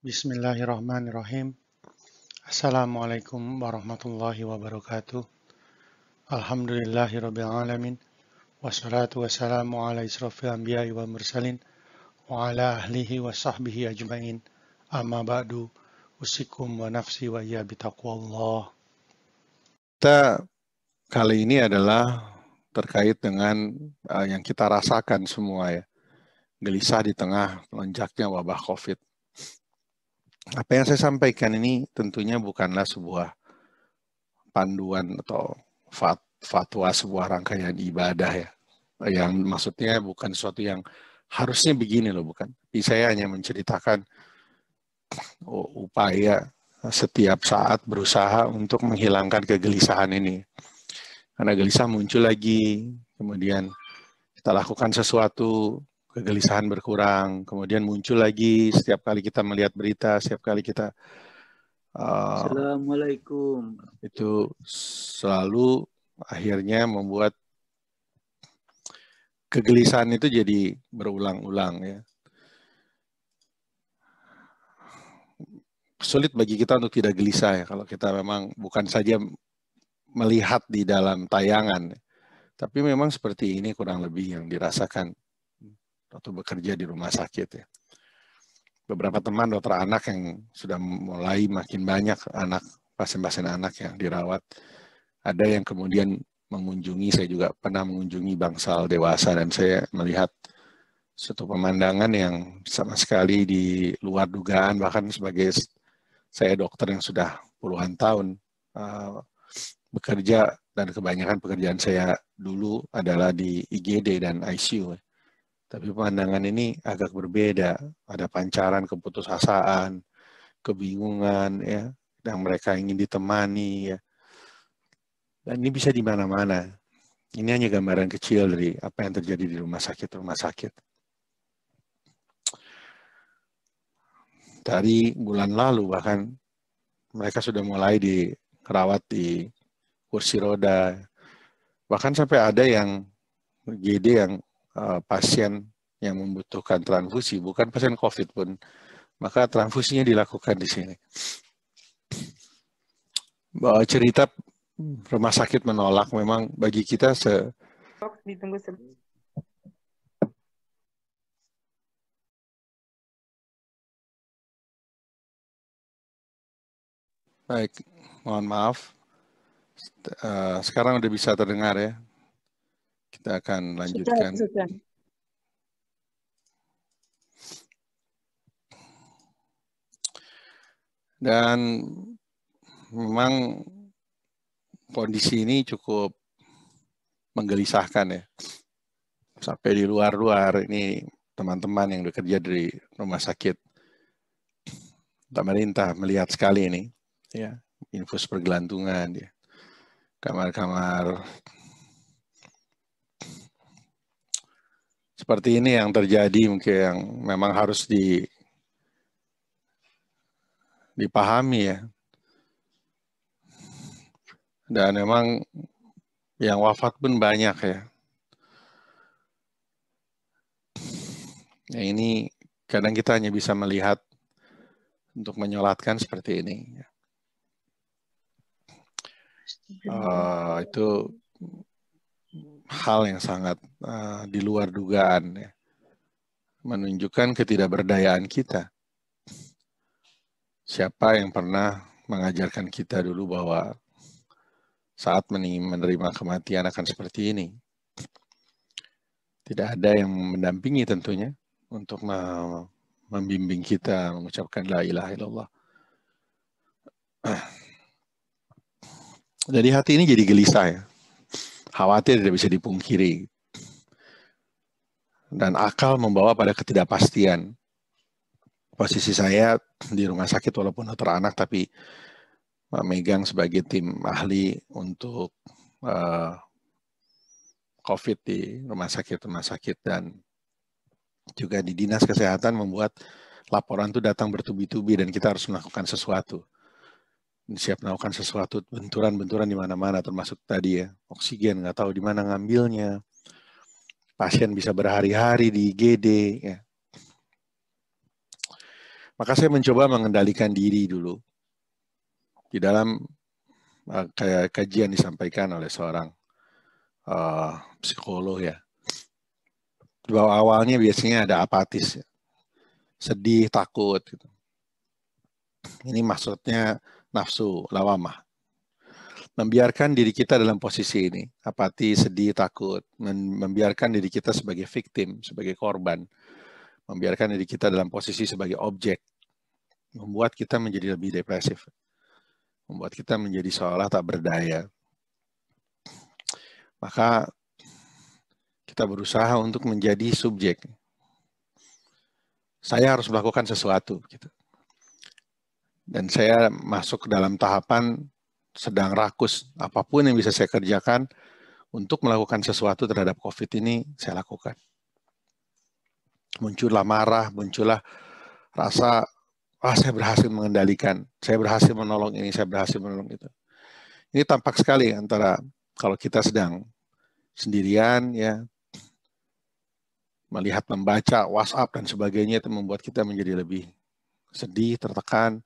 Bismillahirrahmanirrahim. Assalamualaikum warahmatullahi wabarakatuh. Alhamdulillahirabbil alamin. Wassalatu wassalamu ala israfil anbiya'i wal mursalin wa ala ahlihi wa sahbihi ajmain. Amma ba'du. Usikum wa nafsi wa iya bitaqwallah. Kita kali ini adalah terkait dengan yang kita rasakan semua ya. Gelisah di tengah melonjaknya wabah COVID. Apa yang saya sampaikan ini tentunya bukanlah sebuah panduan atau fatwa sebuah rangkaian ibadah ya. Yang maksudnya bukan sesuatu yang harusnya begini loh, bukan. Tapi saya hanya menceritakan upaya setiap saat berusaha untuk menghilangkan kegelisahan ini. Karena gelisah muncul lagi, kemudian kita lakukan sesuatu, kegelisahan berkurang, kemudian muncul lagi setiap kali kita melihat berita, setiap kali kita Assalamualaikum. Itu selalu akhirnya membuat kegelisahan itu jadi berulang-ulang ya. Sulit bagi kita untuk tidak gelisah ya kalau kita memang bukan saja melihat di dalam tayangan, tapi memang seperti ini kurang lebih yang dirasakan waktu bekerja di rumah sakit ya. Beberapa teman dokter anak yang sudah mulai makin banyak pasien-pasien anak yang dirawat. Ada yang kemudian mengunjungi, saya juga pernah mengunjungi bangsal dewasa dan saya melihat suatu pemandangan yang sama sekali di luar dugaan, bahkan sebagai saya dokter yang sudah puluhan tahun bekerja dan kebanyakan pekerjaan saya dulu adalah di IGD dan ICU. Tapi pemandangan ini agak berbeda, ada pancaran keputusasaan, kebingungan ya, yang mereka ingin ditemani ya. Dan ini bisa di mana-mana. Ini hanya gambaran kecil dari apa yang terjadi di rumah sakit. Dari bulan lalu bahkan mereka sudah mulai dirawat di kursi roda. Bahkan sampai ada yang GD yang pasien yang membutuhkan transfusi, bukan pasien COVID pun, maka transfusinya dilakukan di sini. Bahwa cerita rumah sakit menolak memang bagi kita ditunggu baik, mohon maaf. Sekarang udah bisa terdengar ya. Kita akan lanjutkan. Sudah. Dan memang kondisi ini cukup menggelisahkan ya. Sampai di luar-luar ini teman-teman yang bekerja di rumah sakit pemerintah melihat sekali ini ya, infus pergelantungan ya. Kamar-kamar seperti ini yang terjadi mungkin yang memang harus dipahami ya. Dan memang yang wafat pun banyak ya. Nah, ini kadang kita hanya bisa melihat untuk menyolatkan seperti ini. Itu hal yang sangat di luar dugaan ya. Menunjukkan ketidakberdayaan kita. Siapa yang pernah mengajarkan kita dulu bahwa saat menerima kematian akan seperti ini? Tidak ada yang mendampingi tentunya untuk membimbing kita mengucapkan la ilaha illallah. Jadi hati ini jadi gelisah ya. Khawatir tidak bisa dipungkiri. Dan akal membawa pada ketidakpastian. Posisi saya di rumah sakit walaupun dokter anak tapi memegang sebagai tim ahli untuk COVID di rumah sakit dan juga di dinas kesehatan membuat laporan itu datang bertubi-tubi dan kita harus melakukan sesuatu. Siap melakukan sesuatu, benturan-benturan di mana-mana termasuk tadi ya, oksigen nggak tahu di mana ngambilnya. Pasien bisa berhari-hari di IGD ya. Maka saya mencoba mengendalikan diri dulu. Di dalam kayak kajian disampaikan oleh seorang psikolog ya. Bahwa awalnya biasanya ada apatis, ya. Sedih, takut. Gitu. Ini maksudnya nafsu lawamah. Membiarkan diri kita dalam posisi ini, apati, sedih, takut, membiarkan diri kita sebagai victim, sebagai korban, membiarkan diri kita dalam posisi sebagai objek, membuat kita menjadi lebih depresif, membuat kita menjadi seolah tak berdaya. Maka kita berusaha untuk menjadi subjek. Saya harus melakukan sesuatu, gitu. Dan saya masuk ke dalam tahapan sedang rakus, apapun yang bisa saya kerjakan untuk melakukan sesuatu terhadap COVID ini, saya lakukan. Muncullah marah, muncullah rasa, saya berhasil mengendalikan, saya berhasil menolong ini, saya berhasil menolong itu. Ini tampak sekali antara kalau kita sedang sendirian, ya, melihat, membaca WhatsApp dan sebagainya, itu membuat kita menjadi lebih sedih, tertekan.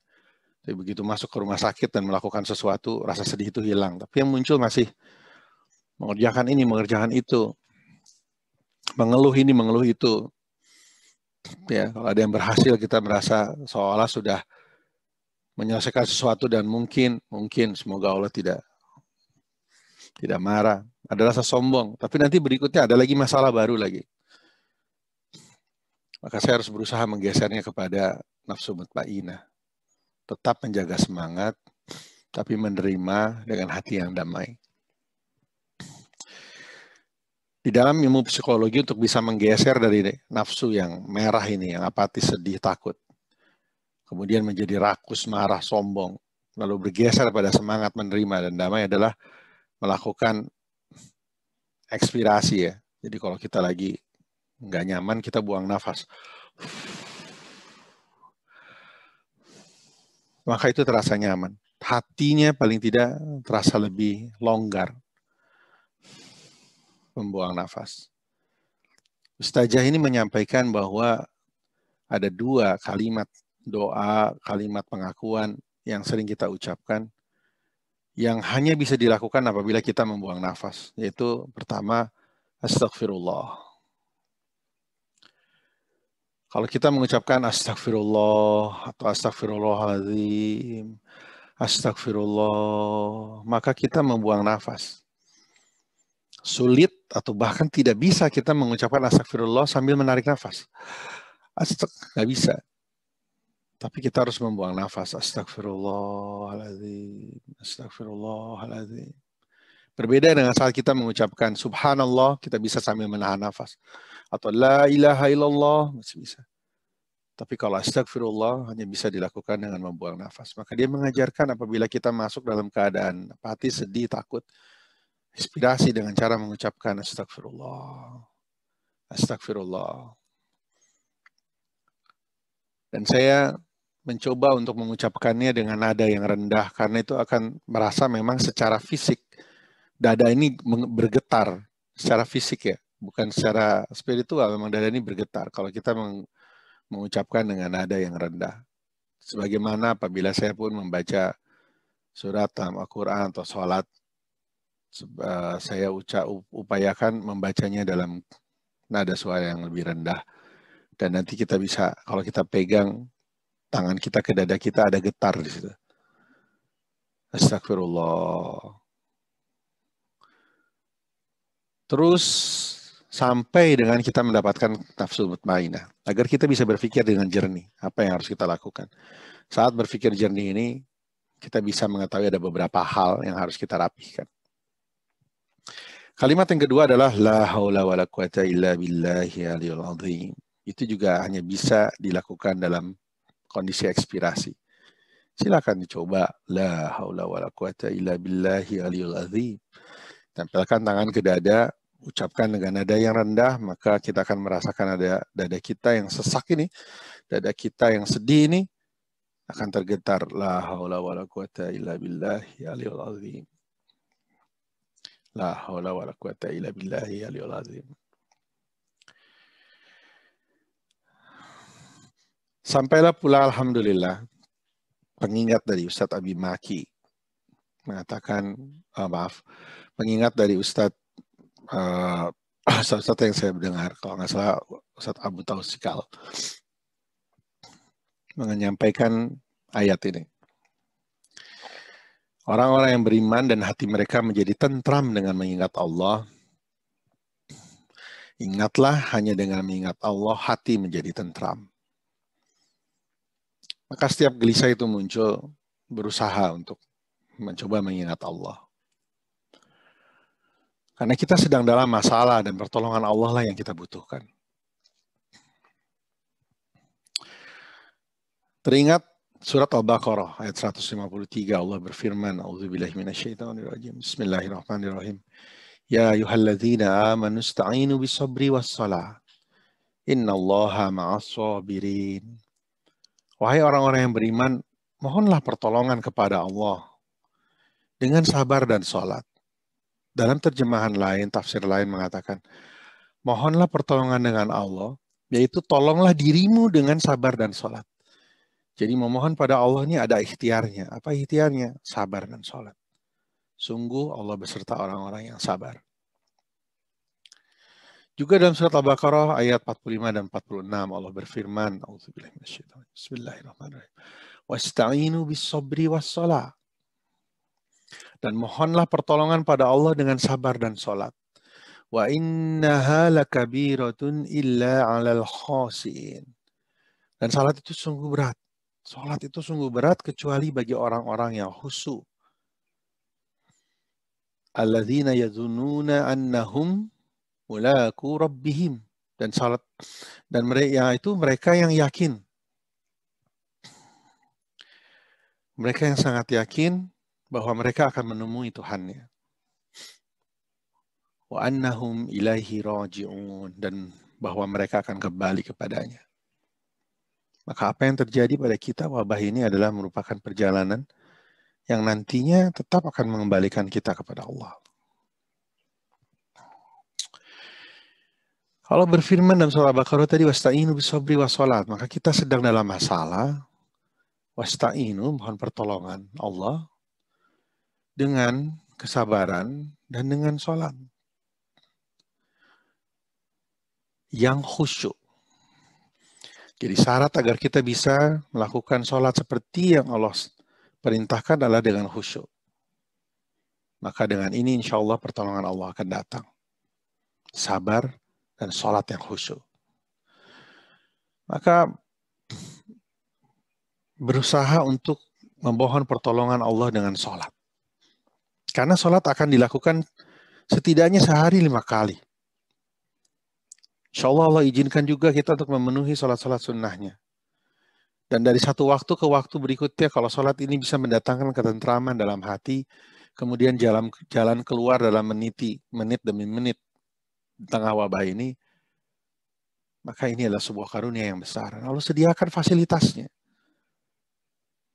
Tapi begitu masuk ke rumah sakit dan melakukan sesuatu, rasa sedih itu hilang. Tapi yang muncul masih mengerjakan ini, mengerjakan itu, mengeluh ini, mengeluh itu. Ya, kalau ada yang berhasil, kita merasa seolah sudah menyelesaikan sesuatu dan mungkin semoga Allah tidak marah. Ada rasa sombong. Tapi nanti berikutnya ada lagi masalah baru lagi. Maka saya harus berusaha menggesernya kepada nafsu mutmainnah. Tetap menjaga semangat, tapi menerima dengan hati yang damai. Di dalam ilmu psikologi untuk bisa menggeser dari nafsu yang merah ini, yang apatis, sedih, takut, kemudian menjadi rakus, marah, sombong, lalu bergeser pada semangat, menerima, dan damai adalah melakukan ekspirasi ya. Jadi kalau kita lagi nggak nyaman, kita buang nafas. Maka itu terasa nyaman. Hatinya paling tidak terasa lebih longgar. Membuang nafas. Ustazah ini menyampaikan bahwa ada 2 kalimat doa, kalimat pengakuan yang sering kita ucapkan yang hanya bisa dilakukan apabila kita membuang nafas. Yaitu pertama, astagfirullah. Kalau kita mengucapkan astagfirullah atau astagfirullahaladzim, astagfirullah, maka kita membuang nafas. Sulit atau bahkan tidak bisa kita mengucapkan astagfirullah sambil menarik nafas. Nggak bisa. Tapi kita harus membuang nafas. Astagfirullahaladzim, astagfirullahaladzim. Berbeda dengan saat kita mengucapkan subhanallah, kita bisa sambil menahan nafas. Atau la ilaha illallah, masih bisa. Tapi kalau astagfirullah hanya bisa dilakukan dengan membuang nafas. Maka dia mengajarkan apabila kita masuk dalam keadaan apatis, sedih, takut, inspirasi dengan cara mengucapkan astagfirullah. Astagfirullah. Dan saya mencoba untuk mengucapkannya dengan nada yang rendah karena itu akan merasa memang secara fisik dada ini bergetar secara fisik ya, bukan secara spiritual. Memang dada ini bergetar kalau kita mengucapkan dengan nada yang rendah. Sebagaimana apabila saya pun membaca surat dalam Al-Quran atau sholat, saya upayakan membacanya dalam nada suara yang lebih rendah. Dan nanti kita bisa, kalau kita pegang tangan kita ke dada kita, ada getar di situ. Astagfirullah. Terus sampai dengan kita mendapatkan nafsu mutmainnah. Agar kita bisa berpikir dengan jernih. Apa yang harus kita lakukan. Saat berpikir jernih ini, kita bisa mengetahui ada beberapa hal yang harus kita rapihkan. Kalimat yang kedua adalah la haula wala quwata illa billahi aliyul azim. Itu juga hanya bisa dilakukan dalam kondisi ekspirasi. Silakan dicoba. La haula wala quwata illa billahi aliyul azim. Tempelkan tangan ke dada, ucapkan dengan nada yang rendah, maka kita akan merasakan ada dada kita yang sesak ini, dada kita yang sedih ini akan tergetar. La haula wala quwata illa billahi aliyul azim. La haula wala quwata illa billahi aliyul azim. Sampailah pula alhamdulillah pengingat dari Ustadz Abi Maki mengatakan, pengingat dari Ustadz Ustadz yang saya dengar, kalau nggak salah Ustadz Abu Tausikal, menyampaikan ayat ini. Orang-orang yang beriman dan hati mereka menjadi tentram dengan mengingat Allah. Ingatlah, hanya dengan mengingat Allah, hati menjadi tentram. Maka setiap gelisah itu muncul, berusaha untuk mencoba mengingat Allah. Karena kita sedang dalam masalah dan pertolongan Allah lah yang kita butuhkan. Teringat surat Al-Baqarah ayat 153, Allah berfirman, A'udzubillahi minasyaitonirrajim. Bismillahirrahmanirrahim. Ya ayyuhalladzina amanu ista'inu bis-sabri was-shalah. Innallaha ma'as-sabirin. Wahai orang-orang yang beriman, mohonlah pertolongan kepada Allah dengan sabar dan salat. Dalam terjemahan lain, tafsir lain mengatakan, mohonlah pertolongan dengan Allah, yaitu tolonglah dirimu dengan sabar dan salat. Jadi memohon pada Allah ini ada ikhtiarnya. Apa ikhtiarnya? Sabar dan salat. Sungguh Allah beserta orang-orang yang sabar. Juga dalam surat Al-Baqarah ayat 45 dan 46 Allah berfirman, Bismillahirrahmanirrahim. Wasta'inu bis-sabri was-shalah. Dan mohonlah pertolongan pada Allah dengan sabar dan salat. Wa innaha lakabiratun illa 'alal khashiin. Dan salat itu sungguh berat. Salat itu sungguh berat kecuali bagi orang-orang yang khusyuk. Alladzina yadhunnuna annahum mulaqu rabbihim. Dan salat dan mereka itu mereka yang yakin. Mereka yang sangat yakin bahwa mereka akan menemui Tuhannya. Wa annahum ilaihi raji'un, dan bahwa mereka akan kembali kepadanya. Maka apa yang terjadi pada kita, wabah ini adalah merupakan perjalanan yang nantinya tetap akan mengembalikan kita kepada Allah. Kalau berfirman dalam surah Al-Baqarah tadi, wasta'inu bis-sabri was-shalah, maka kita sedang dalam masalah, wasta'inu, mohon pertolongan Allah, dengan kesabaran dan dengan sholat yang khusyuk. Jadi syarat agar kita bisa melakukan sholat seperti yang Allah perintahkan adalah dengan khusyuk. Maka dengan ini insya Allah pertolongan Allah akan datang. Sabar dan sholat yang khusyuk. Maka berusaha untuk memohon pertolongan Allah dengan sholat. Karena sholat akan dilakukan setidaknya sehari 5 kali. Insya Allah izinkan juga kita untuk memenuhi sholat-sholat sunnahnya. Dan dari satu waktu ke waktu berikutnya, kalau sholat ini bisa mendatangkan ketentraman dalam hati, kemudian jalan keluar dalam menit demi menit di tengah wabah ini, maka ini adalah sebuah karunia yang besar. Allah sediakan fasilitasnya.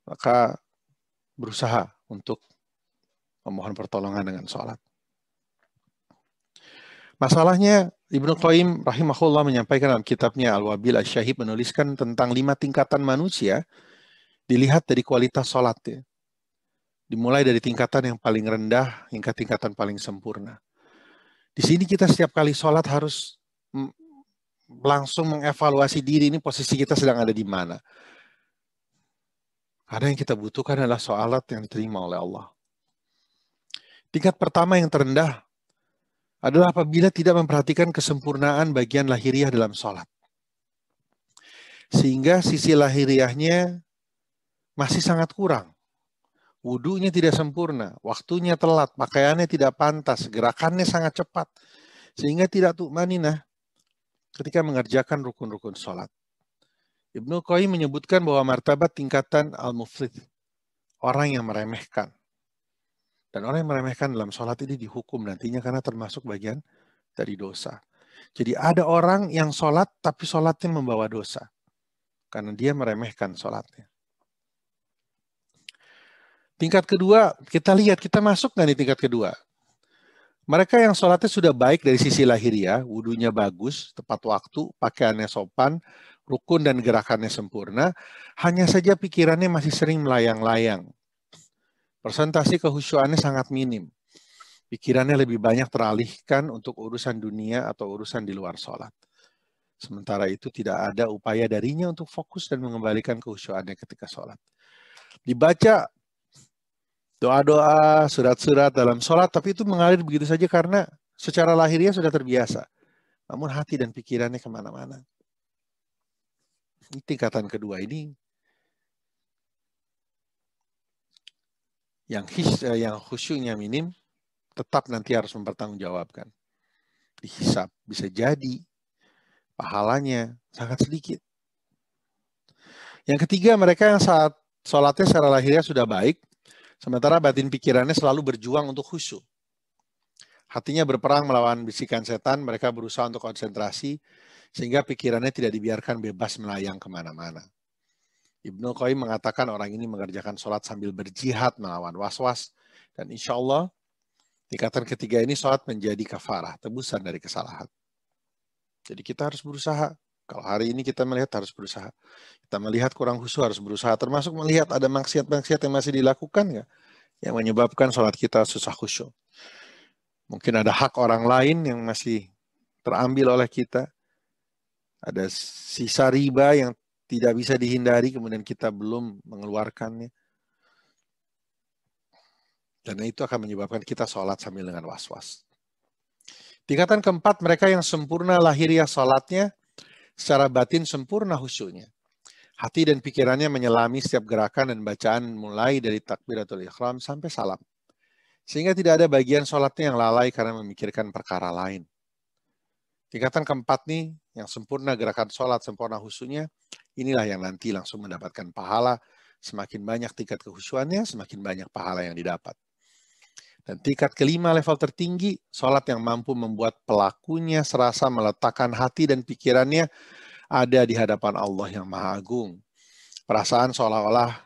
Maka berusaha untuk memohon pertolongan dengan sholat. Masalahnya, Ibnu Qayyim rahimahullah menyampaikan dalam kitabnya Al-Wabil Asy-Syahib menuliskan tentang 5 tingkatan manusia dilihat dari kualitas sholatnya. Dimulai dari tingkatan yang paling rendah hingga tingkatan paling sempurna. Di sini kita setiap kali sholat harus langsung mengevaluasi diri, ini posisi kita sedang ada di mana. Karena yang kita butuhkan adalah sholat yang diterima oleh Allah. Tingkat pertama yang terendah adalah apabila tidak memperhatikan kesempurnaan bagian lahiriah dalam sholat. Sehingga sisi lahiriahnya masih sangat kurang. Wudunya tidak sempurna, waktunya telat, pakaiannya tidak pantas, gerakannya sangat cepat. Sehingga tidak tumaninah ketika mengerjakan rukun-rukun sholat. Ibnu Qayyim menyebutkan bahwa martabat tingkatan al-mufrid, orang yang meremehkan. Dan orang yang meremehkan dalam sholat ini dihukum nantinya karena termasuk bagian dari dosa. Jadi ada orang yang sholat tapi sholatnya membawa dosa. Karena dia meremehkan sholatnya. Tingkat kedua, kita lihat kita masuk nggak di tingkat kedua. Mereka yang sholatnya sudah baik dari sisi lahiriah, wudunya bagus, tepat waktu, pakaiannya sopan, rukun dan gerakannya sempurna, hanya saja pikirannya masih sering melayang-layang. Presentasi kehusyuannya sangat minim. Pikirannya lebih banyak teralihkan untuk urusan dunia atau urusan di luar sholat. Sementara itu tidak ada upaya darinya untuk fokus dan mengembalikan kehusyuannya ketika sholat. Dibaca doa-doa, surat-surat dalam sholat, tapi itu mengalir begitu saja karena secara lahiriah sudah terbiasa. Namun hati dan pikirannya kemana-mana. Ini tingkatan kedua ini yang khusyuknya minim, tetap nanti harus mempertanggungjawabkan. Dihisab, bisa jadi pahalanya sangat sedikit. Yang ketiga, mereka yang saat sholatnya secara lahiriah sudah baik, sementara batin pikirannya selalu berjuang untuk khusyuk. Hatinya berperang melawan bisikan setan, mereka berusaha untuk konsentrasi, sehingga pikirannya tidak dibiarkan bebas melayang kemana-mana. Ibnu Qayyim mengatakan orang ini mengerjakan sholat sambil berjihad melawan was-was, dan insya Allah tingkatan ketiga ini sholat menjadi kafarah, tebusan dari kesalahan. Jadi kita harus berusaha. Kalau hari ini kita melihat harus berusaha. Kita melihat kurang khusyuk harus berusaha. Termasuk melihat ada maksiat-maksiat yang masih dilakukan nggak? Yang menyebabkan sholat kita susah khusyuk. Mungkin ada hak orang lain yang masih terambil oleh kita. Ada sisa riba yang tidak bisa dihindari, kemudian kita belum mengeluarkannya. Dan itu akan menyebabkan kita sholat sambil dengan was-was. Tingkatan keempat, mereka yang sempurna lahiriah sholatnya, secara batin sempurna khusyuknya. Hati dan pikirannya menyelami setiap gerakan dan bacaan mulai dari takbiratul ihram sampai salam. Sehingga tidak ada bagian sholatnya yang lalai karena memikirkan perkara lain. Tingkatan keempat nih, yang sempurna gerakan sholat, sempurna khusyuknya, inilah yang nanti langsung mendapatkan pahala. Semakin banyak tingkat kekhusyuannya, semakin banyak pahala yang didapat. Dan tingkat kelima level tertinggi, sholat yang mampu membuat pelakunya serasa meletakkan hati dan pikirannya ada di hadapan Allah yang Maha Agung. Perasaan seolah-olah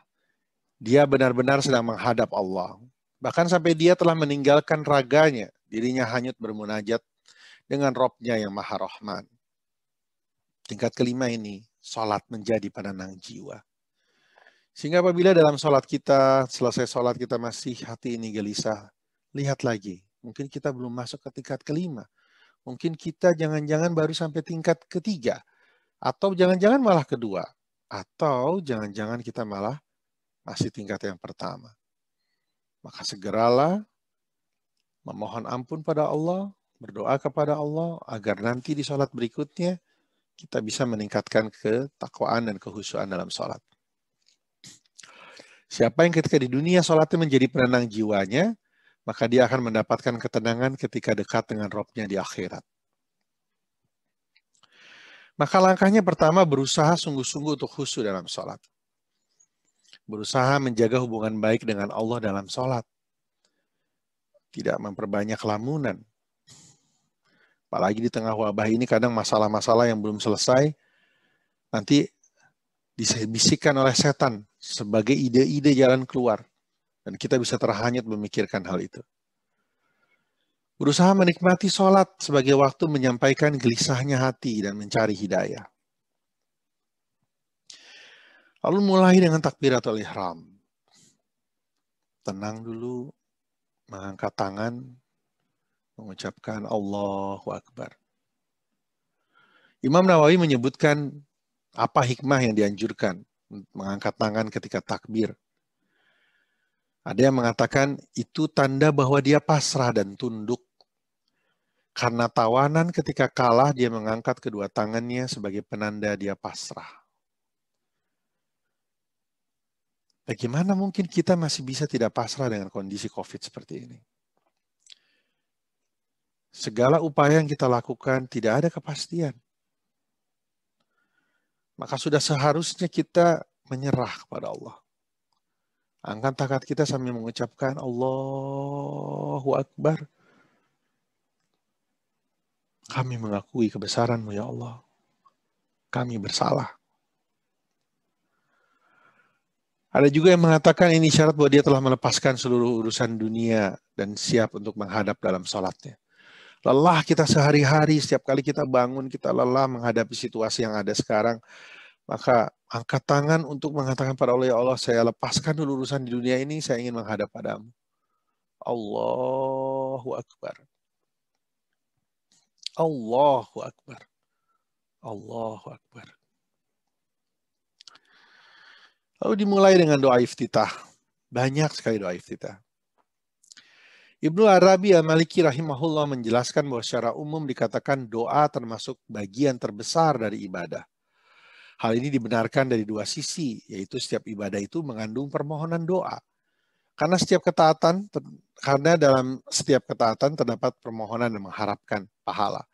dia benar-benar sedang menghadap Allah. Bahkan sampai dia telah meninggalkan raganya, dirinya hanyut bermunajat dengan Robnya yang Maha Rahman. Tingkat kelima ini, sholat menjadi penenang jiwa. Sehingga apabila dalam sholat kita, selesai sholat kita masih hati ini gelisah, lihat lagi, mungkin kita belum masuk ke tingkat kelima. Mungkin kita jangan-jangan baru sampai tingkat ketiga. Atau jangan-jangan malah kedua. Atau jangan-jangan kita malah masih tingkat yang pertama. Maka segeralah memohon ampun pada Allah, berdoa kepada Allah, agar nanti di sholat berikutnya kita bisa meningkatkan ketakwaan dan kekhusyuan dalam sholat. Siapa yang ketika di dunia sholatnya menjadi penenang jiwanya, maka dia akan mendapatkan ketenangan ketika dekat dengan Robnya di akhirat. Maka langkahnya pertama berusaha sungguh-sungguh untuk khusyuk dalam sholat. Berusaha menjaga hubungan baik dengan Allah dalam sholat. Tidak memperbanyak lamunan. Apalagi di tengah wabah ini kadang masalah-masalah yang belum selesai, nanti dibisikkan oleh setan sebagai ide-ide jalan keluar. Dan kita bisa terhanyut memikirkan hal itu. Berusaha menikmati sholat sebagai waktu menyampaikan gelisahnya hati dan mencari hidayah. Lalu mulai dengan takbiratul ihram. Tenang dulu, mengangkat tangan, mengucapkan Allahu Akbar. Imam Nawawi menyebutkan apa hikmah yang dianjurkan mengangkat tangan ketika takbir. Ada yang mengatakan itu tanda bahwa dia pasrah dan tunduk. Karena tawanan ketika kalah dia mengangkat kedua tangannya sebagai penanda dia pasrah. Bagaimana mungkin kita masih bisa tidak pasrah dengan kondisi COVID seperti ini? Segala upaya yang kita lakukan tidak ada kepastian. Maka sudah seharusnya kita menyerah kepada Allah. Angkat tangan kita sambil mengucapkan Allahu Akbar. Kami mengakui kebesaran-Mu ya Allah. Kami bersalah. Ada juga yang mengatakan ini syarat bahwa dia telah melepaskan seluruh urusan dunia dan siap untuk menghadap dalam sholatnya. Lelah kita sehari-hari, setiap kali kita bangun, kita lelah menghadapi situasi yang ada sekarang. Maka angkat tangan untuk mengatakan pada Allah, ya Allah, saya lepaskan dulu urusan di dunia ini, saya ingin menghadap padamu. Allahu Akbar. Allahu Akbar. Allahu Akbar. Lalu dimulai dengan doa iftitah. Banyak sekali doa iftitah. Ibnu Arabi Al-Maliki rahimahullah menjelaskan bahwa secara umum dikatakan doa termasuk bagian terbesar dari ibadah. Hal ini dibenarkan dari dua sisi, yaitu setiap ibadah itu mengandung permohonan doa. Karena dalam setiap ketaatan terdapat permohonan dan mengharapkan pahala.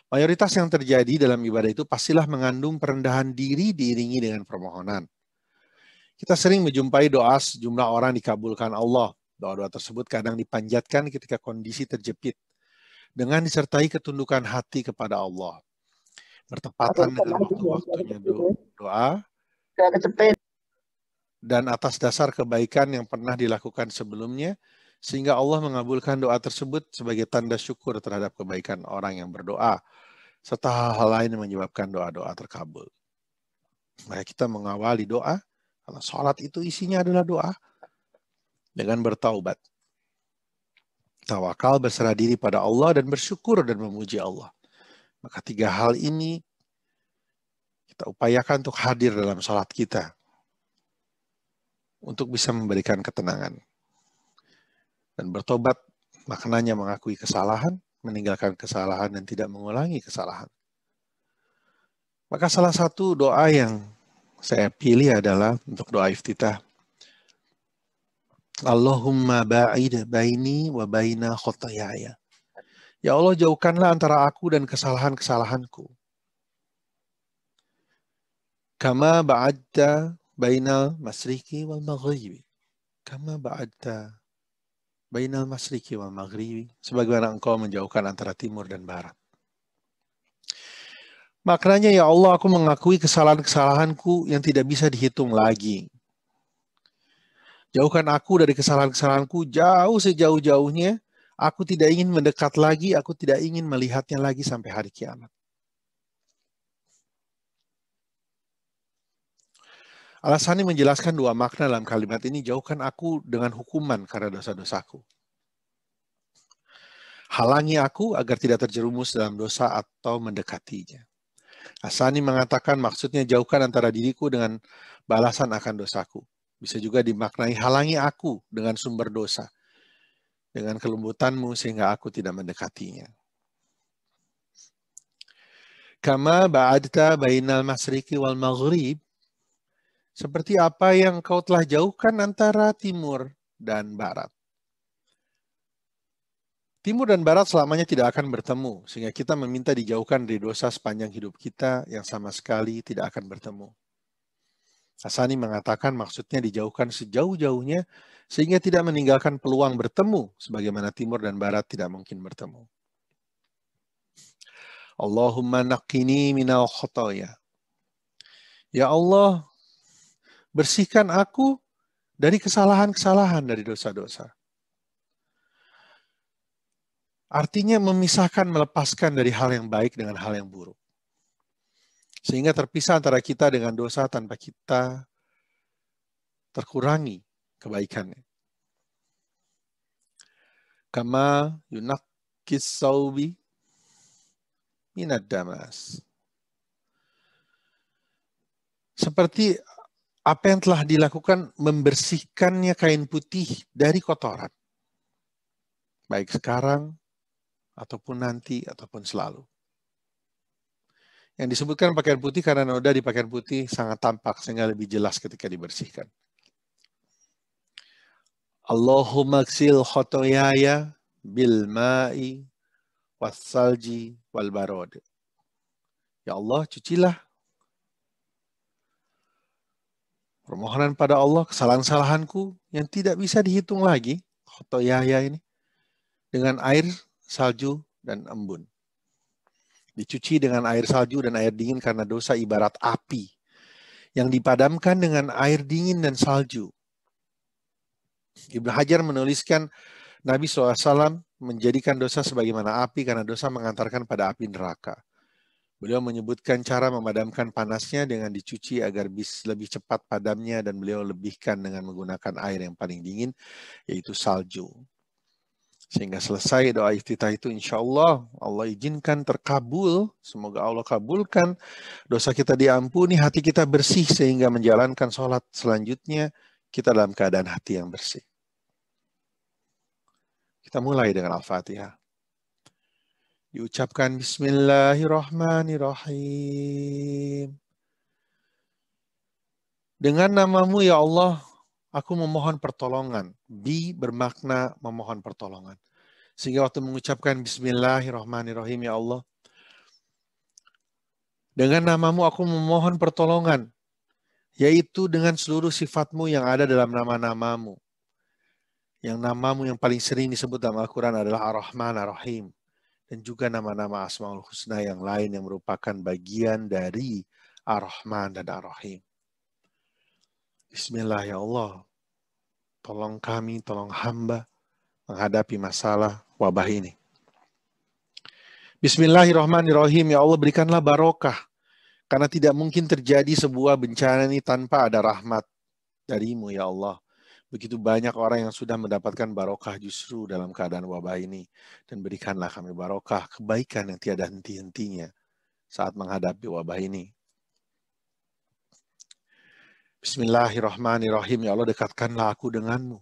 Mayoritas yang terjadi dalam ibadah itu pastilah mengandung perendahan diri diiringi dengan permohonan. Kita sering menjumpai doa sejumlah orang dikabulkan Allah. Doa-doa tersebut kadang dipanjatkan ketika kondisi terjepit, dengan disertai ketundukan hati kepada Allah. Bertepatan dengan waktu-waktunya doa, dan atas dasar kebaikan yang pernah dilakukan sebelumnya, sehingga Allah mengabulkan doa tersebut sebagai tanda syukur terhadap kebaikan orang yang berdoa, serta hal-hal lain yang menyebabkan doa-doa terkabul. Maka kita mengawali doa, karena sholat itu isinya adalah doa, dengan bertaubat, tawakal, berserah diri pada Allah, dan bersyukur dan memuji Allah. Maka tiga hal ini kita upayakan untuk hadir dalam sholat kita, untuk bisa memberikan ketenangan. Dan bertobat maknanya mengakui kesalahan, meninggalkan kesalahan, dan tidak mengulangi kesalahan. Maka salah satu doa yang saya pilih adalah untuk doa iftitah. Allahumma ba'id baini wa baina khottayaya. Ya Allah, jauhkanlah antara aku dan kesalahan-kesalahanku. Kama ba'adta bainal masriki wal maghribi. Kama ba'adta bainal masriki wal maghribi. Sebagaimana engkau menjauhkan antara timur dan barat. Maknanya, ya Allah, aku mengakui kesalahan-kesalahanku yang tidak bisa dihitung lagi. Jauhkan aku dari kesalahan-kesalahanku jauh sejauh-jauhnya. Aku tidak ingin mendekat lagi, aku tidak ingin melihatnya lagi sampai hari kiamat. Al-Asani menjelaskan dua makna dalam kalimat ini. Jauhkan aku dengan hukuman karena dosa-dosaku. Halangi aku agar tidak terjerumus dalam dosa atau mendekatinya. Asani mengatakan maksudnya jauhkan antara diriku dengan balasan akan dosaku. Bisa juga dimaknai halangi aku dengan sumber dosa, dengan kelembutanmu sehingga aku tidak mendekatinya. Kama ba'adta bainal masriki wal maghrib. Seperti apa yang kau telah jauhkan antara timur dan barat. Timur dan barat selamanya tidak akan bertemu, sehingga kita meminta dijauhkan dari dosa sepanjang hidup kita yang sama sekali tidak akan bertemu. Asani mengatakan maksudnya dijauhkan sejauh-jauhnya, sehingga tidak meninggalkan peluang bertemu, sebagaimana timur dan barat tidak mungkin bertemu. Allahumma naqqini minal khotoya. Ya Allah, bersihkan aku dari kesalahan-kesalahan, dari dosa-dosa. Artinya memisahkan, melepaskan dari hal yang baik dengan hal yang buruk. Sehingga terpisah antara kita dengan dosa tanpa kita terkurangi kebaikannya. Kama yunakkis saubi minad damas. Seperti apa yang telah dilakukan membersihkannya kain putih dari kotoran. Baik sekarang, ataupun nanti, ataupun selalu. Yang disebutkan pakaian putih karena noda di pakaian putih sangat tampak sehingga lebih jelas ketika dibersihkan. Allahumma ksil khotoyaya bil ma'i wassalji wal barod. Ya Allah, cucilah permohonan pada Allah kesalahan-kesalahanku yang tidak bisa dihitung lagi, khotoyaya ini, dengan air, salju, dan embun. Dicuci dengan air salju dan air dingin karena dosa ibarat api yang dipadamkan dengan air dingin dan salju. Ibnu Hajar menuliskan Nabi SAW menjadikan dosa sebagaimana api karena dosa mengantarkan pada api neraka. Beliau menyebutkan cara memadamkan panasnya dengan dicuci agar lebih cepat padamnya, dan beliau lebihkan dengan menggunakan air yang paling dingin, yaitu salju. Sehingga selesai doa iftitah itu, insya Allah izinkan terkabul. Semoga Allah kabulkan, dosa kita diampuni, hati kita bersih, sehingga menjalankan sholat selanjutnya kita dalam keadaan hati yang bersih. Kita mulai dengan Al-Fatihah. Diucapkan Bismillahirrahmanirrahim. Dengan namamu ya Allah, aku memohon pertolongan. Bi bermakna memohon pertolongan. Sehingga waktu mengucapkan Bismillahirrahmanirrahim, ya Allah, dengan namamu aku memohon pertolongan, yaitu dengan seluruh sifatmu yang ada dalam nama-namamu. Yang namamu yang paling sering disebut dalam Al-Quran adalah Ar-Rahman, Ar-Rahim. Dan juga nama-nama Asmaul Husna yang lain yang merupakan bagian dari Ar-Rahman dan Ar-Rahim. Bismillah ya Allah, tolong kami, tolong hamba menghadapi masalah wabah ini. Bismillahirrahmanirrahim, ya Allah berikanlah barokah, karena tidak mungkin terjadi sebuah bencana ini tanpa ada rahmat darimu ya Allah. Begitu banyak orang yang sudah mendapatkan barokah justru dalam keadaan wabah ini. Dan berikanlah kami barokah, kebaikan yang tiada henti-hentinya saat menghadapi wabah ini. Bismillahirrahmanirrahim, ya Allah dekatkanlah aku denganmu,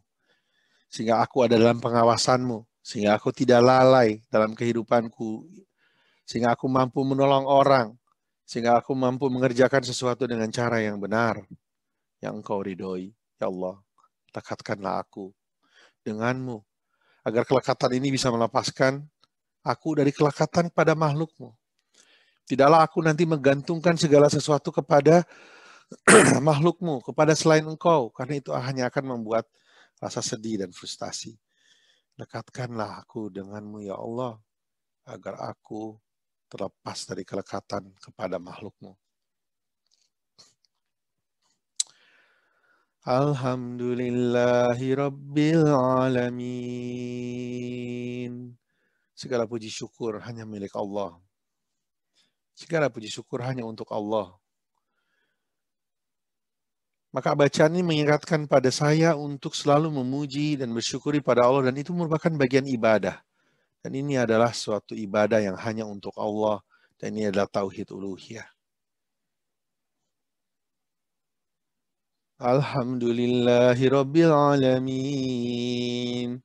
sehingga aku ada dalam pengawasanmu, sehingga aku tidak lalai dalam kehidupanku, sehingga aku mampu menolong orang, sehingga aku mampu mengerjakan sesuatu dengan cara yang benar, yang Engkau ridhoi. Ya Allah, dekatkanlah aku denganmu, agar kelekatan ini bisa melepaskan aku dari kelekatan pada makhlukmu. Tidaklah aku nanti menggantungkan segala sesuatu kepada makhlukmu, kepada selain Engkau, karena itu hanya akan membuat rasa sedih dan frustasi. Dekatkanlah aku denganmu ya Allah, agar aku terlepas dari kelekatan kepada makhlukmu. Alhamdulillahi Rabbil Alamin. Segala puji syukur hanya milik Allah. Segala puji syukur hanya untuk Allah. Maka bacaan ini mengingatkan pada saya untuk selalu memuji dan bersyukuri pada Allah, dan itu merupakan bagian ibadah. Dan ini adalah suatu ibadah yang hanya untuk Allah, dan ini adalah tauhid uluhiyah. Alhamdulillahi Rabbil Alamin.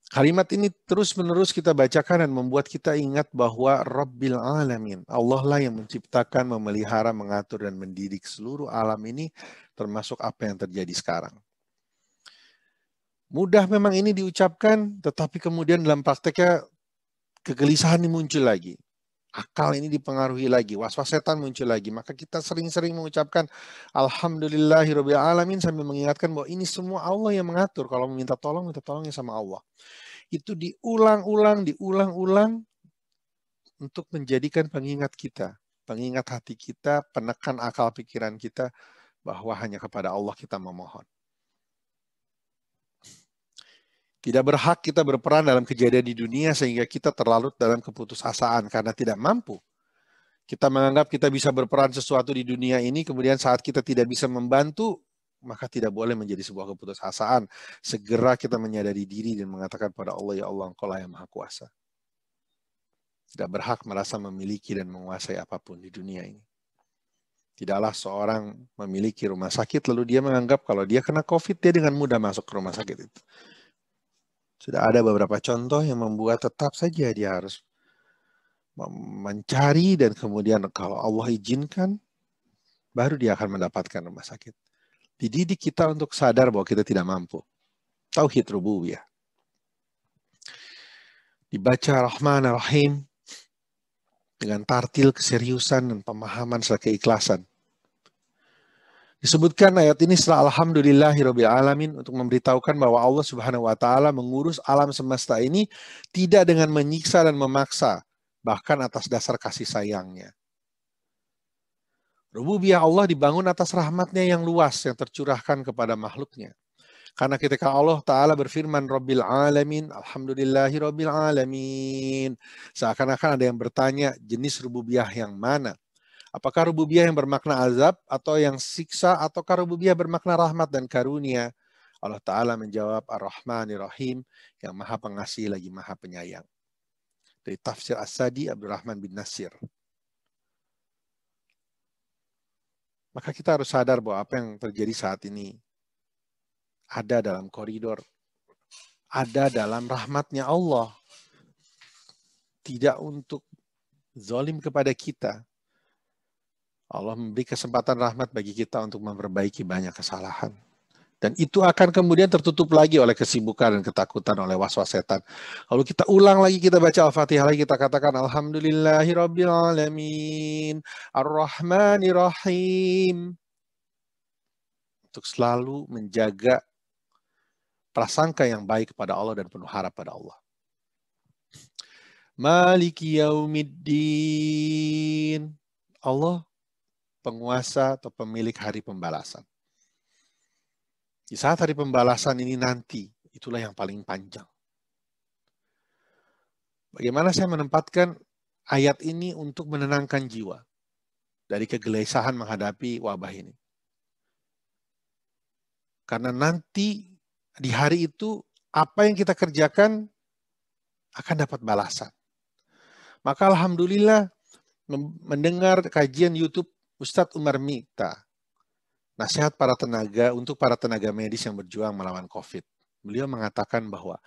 Kalimat ini terus-menerus kita bacakan dan membuat kita ingat bahwa Rabbil Alamin, Allah lah yang menciptakan, memelihara, mengatur, dan mendidik seluruh alam ini, termasuk apa yang terjadi sekarang. Mudah memang ini diucapkan, tetapi kemudian dalam prakteknya kegelisahan ini muncul lagi. Akal ini dipengaruhi lagi, was-was setan muncul lagi. Maka kita sering-sering mengucapkan Alhamdulillahirabbil alamin sambil mengingatkan bahwa ini semua Allah yang mengatur. Kalau meminta tolong, minta tolongnya sama Allah. Itu diulang-ulang untuk menjadikan pengingat kita, pengingat hati kita, penekan akal pikiran kita bahwa hanya kepada Allah kita memohon. Tidak berhak kita berperan dalam kejadian di dunia sehingga kita terlarut dalam keputusasaan karena tidak mampu. Kita menganggap kita bisa berperan sesuatu di dunia ini, kemudian saat kita tidak bisa membantu, maka tidak boleh menjadi sebuah keputusasaan. Segera kita menyadari diri dan mengatakan pada Allah, ya Allah, Engkau lah yang Maha Kuasa. Tidak berhak merasa memiliki dan menguasai apapun di dunia ini. Tidaklah seorang memiliki rumah sakit lalu dia menganggap kalau dia kena COVID, dia dengan mudah masuk ke rumah sakit itu. Sudah ada beberapa contoh yang membuat tetap saja dia harus mencari, dan kemudian kalau Allah izinkan, baru dia akan mendapatkan rumah sakit. Dididik kita untuk sadar bahwa kita tidak mampu. Tauhid rububiyah. Dibaca Rahman Rahim dengan tartil, keseriusan, dan pemahaman serta keikhlasan. Disebutkan ayat ini setelah Alhamdulillahirabbil alamin untuk memberitahukan bahwa Allah Subhanahu wa taala mengurus alam semesta ini tidak dengan menyiksa dan memaksa, bahkan atas dasar kasih sayangnya. Rububiyah Allah dibangun atas rahmatnya yang luas yang tercurahkan kepada makhluknya. Karena ketika Allah Ta'ala berfirman Rabbil Alamin, Alhamdulillahi Rabbil Alamin, seakan-akan ada yang bertanya jenis rububiyah yang mana? Apakah rububiyah yang bermakna azab atau yang siksa, ataukah rububiyah bermakna rahmat dan karunia? Allah Ta'ala menjawab Ar-Rahmanir Rahim, yang maha pengasih lagi maha penyayang. Dari tafsir As-Sadi Abdurrahman bin Nasir. Maka kita harus sadar bahwa apa yang terjadi saat ini ada dalam koridor, ada dalam rahmatnya Allah. Tidak untuk zalim kepada kita. Allah memberi kesempatan rahmat bagi kita untuk memperbaiki banyak kesalahan. Dan itu akan kemudian tertutup lagi oleh kesibukan dan ketakutan oleh was-was setan. Lalu kita ulang lagi, kita baca Al-Fatihah lagi, kita katakan Alhamdulillahirabbil alamin, Ar-Rahmanir Rahim. Untuk selalu menjaga prasangka yang baik kepada Allah dan penuh harap pada Allah. Maliki yaumiddin. Allah penguasa atau pemilik hari pembalasan. Di saat hari pembalasan ini nanti, itulah yang paling panjang. Bagaimana saya menempatkan ayat ini untuk menenangkan jiwa dari kegelisahan menghadapi wabah ini. Karena nanti di hari itu, apa yang kita kerjakan akan dapat balasan. Maka alhamdulillah mendengar kajian YouTube Ustadz Umar Mita, nasihat para tenaga untuk para tenaga medis yang berjuang melawan COVID. Beliau mengatakan bahwa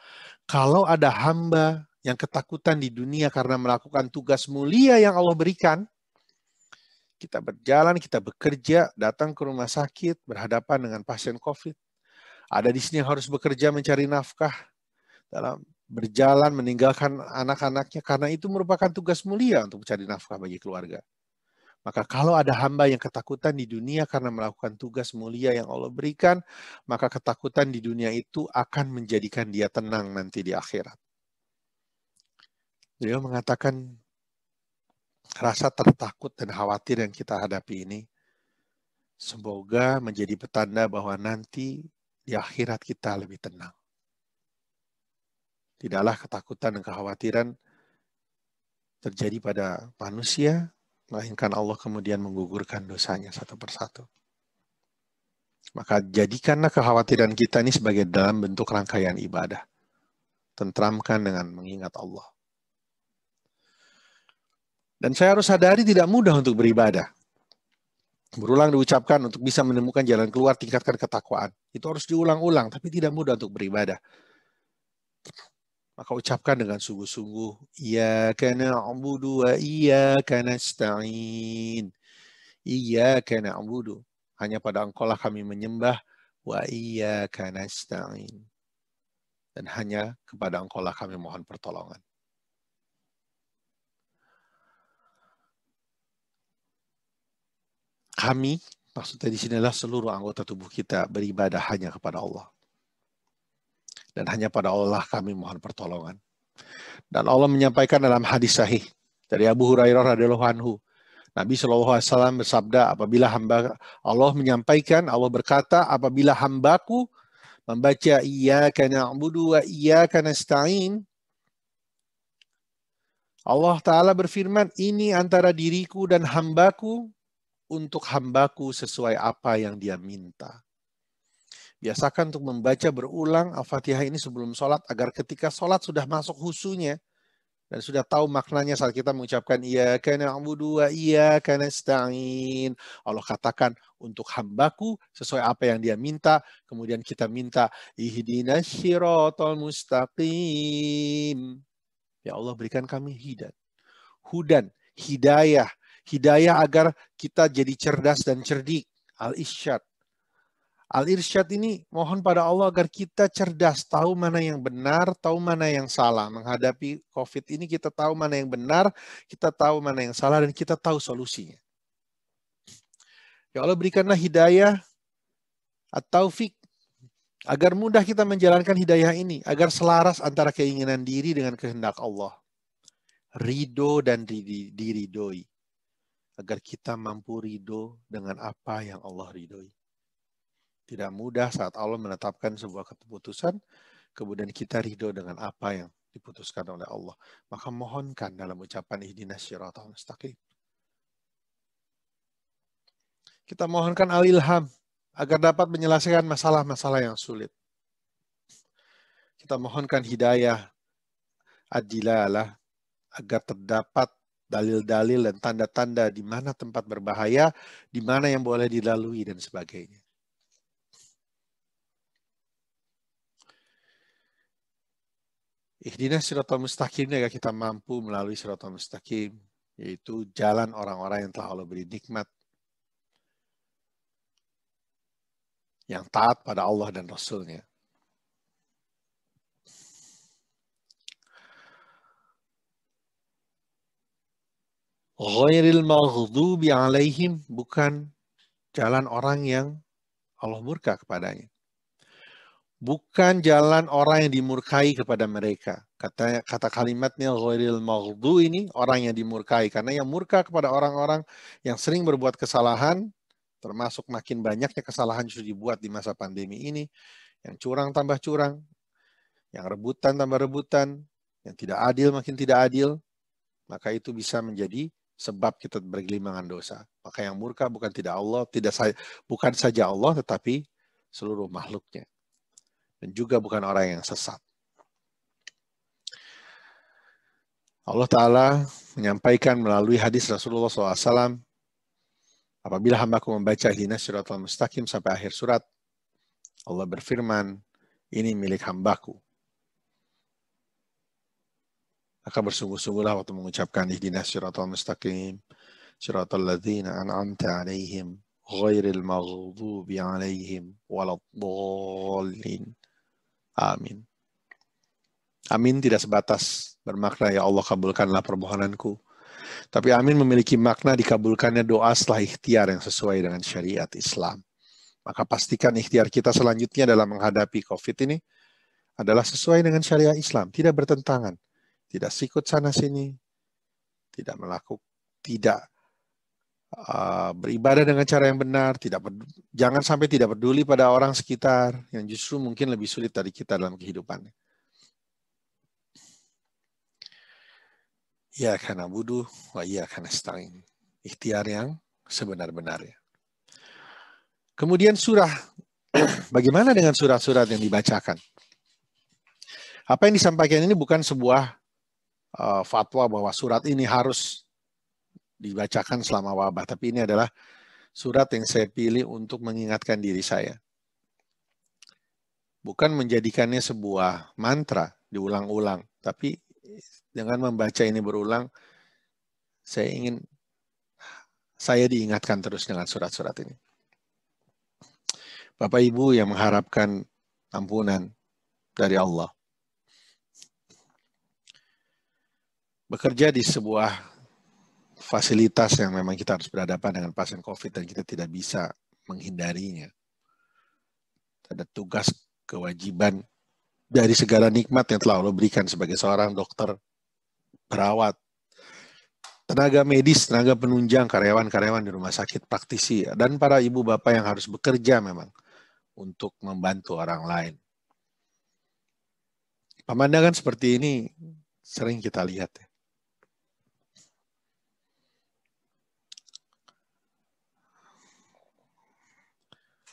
kalau ada hamba yang ketakutan di dunia karena melakukan tugas mulia yang Allah berikan, kita berjalan, kita bekerja, datang ke rumah sakit, berhadapan dengan pasien COVID. Ada di sini yang harus bekerja mencari nafkah, dalam berjalan meninggalkan anak-anaknya, karena itu merupakan tugas mulia untuk mencari nafkah bagi keluarga. Maka kalau ada hamba yang ketakutan di dunia karena melakukan tugas mulia yang Allah berikan, maka ketakutan di dunia itu akan menjadikan dia tenang nanti di akhirat. Beliau mengatakan rasa tertakut dan khawatir yang kita hadapi ini semoga menjadi petanda bahwa nanti di akhirat kita lebih tenang. Tidaklah ketakutan dan kekhawatiran terjadi pada manusia, melainkan Allah kemudian menggugurkan dosanya satu persatu. Maka jadikanlah kekhawatiran kita ini sebagai dalam bentuk rangkaian ibadah. Tentramkan dengan mengingat Allah. Dan saya harus sadari tidak mudah untuk beribadah. Berulang diucapkan untuk bisa menemukan jalan keluar, tingkatkan ketakwaan. Itu harus diulang-ulang, tapi tidak mudah untuk beribadah. Maka ucapkan dengan sungguh-sungguh, Iyyaka na'budu wa iyyaka nasta'in. Iyyaka na'budu. Hanya pada Engkaulah kami menyembah, wa iyyaka nasta'in. Dan hanya kepada Engkaulah kami mohon pertolongan. Kami, maksudnya di sinilah seluruh anggota tubuh kita beribadah hanya kepada Allah. Dan hanya pada Allah kami mohon pertolongan. Dan Allah menyampaikan dalam hadis sahih dari Abu Hurairah radhiyallahu anhu, Nabi SAW bersabda, apabila hamba Allah menyampaikan, Allah berkata, apabila hambaku membaca Iyyaka na'budu wa iyyaka nasta'in, Allah Ta'ala berfirman, ini antara diriku dan hambaku untuk hambaku sesuai apa yang dia minta. Biasakan untuk membaca berulang Al-Fatihah ini sebelum sholat, agar ketika sholat sudah masuk husunya, dan sudah tahu maknanya saat kita mengucapkan Iyyaka na'budu wa iyyaka nasta'in. Allah katakan untuk hambaku sesuai apa yang dia minta. Kemudian kita minta ihdinas siratal mustaqim. Ya Allah berikan kami hudan, hidayah. Hidayah agar kita jadi cerdas dan cerdik. Al-Irsyad. Al-Irsyad ini mohon pada Allah agar kita cerdas, tahu mana yang benar, tahu mana yang salah. Menghadapi COVID ini kita tahu mana yang benar, kita tahu mana yang salah, dan kita tahu solusinya. Ya Allah berikanlah hidayah at-taufik, agar mudah kita menjalankan hidayah ini, agar selaras antara keinginan diri dengan kehendak Allah. Ridho dan diridoi. Agar kita mampu ridho dengan apa yang Allah ridhoi. Tidak mudah saat Allah menetapkan sebuah keputusan, kemudian kita ridho dengan apa yang diputuskan oleh Allah. Maka mohonkan dalam ucapan ihdinas syiratal mustaqim. Kita mohonkan al-ilham agar dapat menyelesaikan masalah-masalah yang sulit. Kita mohonkan hidayah, adilalah, agar terdapat dalil-dalil dan tanda-tanda di mana tempat berbahaya, di mana yang boleh dilalui dan sebagainya. Ihdinas siratal mustaqim agar kita mampu melalui siratal mustaqim, yaitu jalan orang-orang yang telah Allah beri nikmat, yang taat pada Allah dan Rasul-Nya. Ghairil maghdubi alaihim, bukan jalan orang yang Allah murka kepadanya. Bukan jalan orang yang dimurkai kepada mereka. Kata kalimatnya ghairil maghdu ini orang yang dimurkai. Karena yang murka kepada orang-orang yang sering berbuat kesalahan, termasuk makin banyaknya kesalahan justru dibuat di masa pandemi ini, yang curang tambah curang, yang rebutan tambah rebutan, yang tidak adil makin tidak adil, maka itu bisa menjadi sebab kita bergelimangan dosa. Maka yang murka bukan bukan saja Allah, tetapi seluruh makhluknya. Dan juga bukan orang yang sesat. Allah Ta'ala menyampaikan melalui hadis Rasulullah SAW, apabila hambaku membaca ihdinas siratal mustaqim sampai akhir surat, Allah berfirman, ini milik hambaku. Maka bersungguh-sungguhlah waktu mengucapkan ihdinas siratal mustaqim, siratal ladzina an'amta alaihim, ghairil maghdubi alaihim, waladdallin. Amin. Amin tidak sebatas bermakna ya Allah kabulkanlah permohonanku. Tapi amin memiliki makna dikabulkannya doa setelah ikhtiar yang sesuai dengan syariat Islam. Maka pastikan ikhtiar kita selanjutnya dalam menghadapi COVID ini adalah sesuai dengan syariat Islam. Tidak bertentangan. Tidak sikut sana sini. Tidak beribadah dengan cara yang benar. Jangan sampai tidak peduli pada orang sekitar yang justru mungkin lebih sulit dari kita dalam kehidupan. Iyyaka na'budu wa iyyaka nasta'in. Ikhtiar yang sebenar-benarnya. Kemudian surah. Bagaimana dengan surat-surat yang dibacakan? Apa yang disampaikan ini bukan sebuah fatwa bahwa surat ini harus dibacakan selama wabah. Tapi ini adalah surat yang saya pilih untuk mengingatkan diri saya. Bukan menjadikannya sebuah mantra, diulang-ulang. Tapi dengan membaca ini berulang, saya diingatkan terus dengan surat-surat ini. Bapak Ibu yang mengharapkan ampunan dari Allah. Bekerja di sebuah fasilitas yang memang kita harus berhadapan dengan pasien COVID dan kita tidak bisa menghindarinya. Ada tugas, kewajiban dari segala nikmat yang telah Allah berikan sebagai seorang dokter, perawat, tenaga medis, tenaga penunjang, karyawan-karyawan di rumah sakit, praktisi, dan para ibu bapak yang harus bekerja memang untuk membantu orang lain. Pemandangan seperti ini sering kita lihat.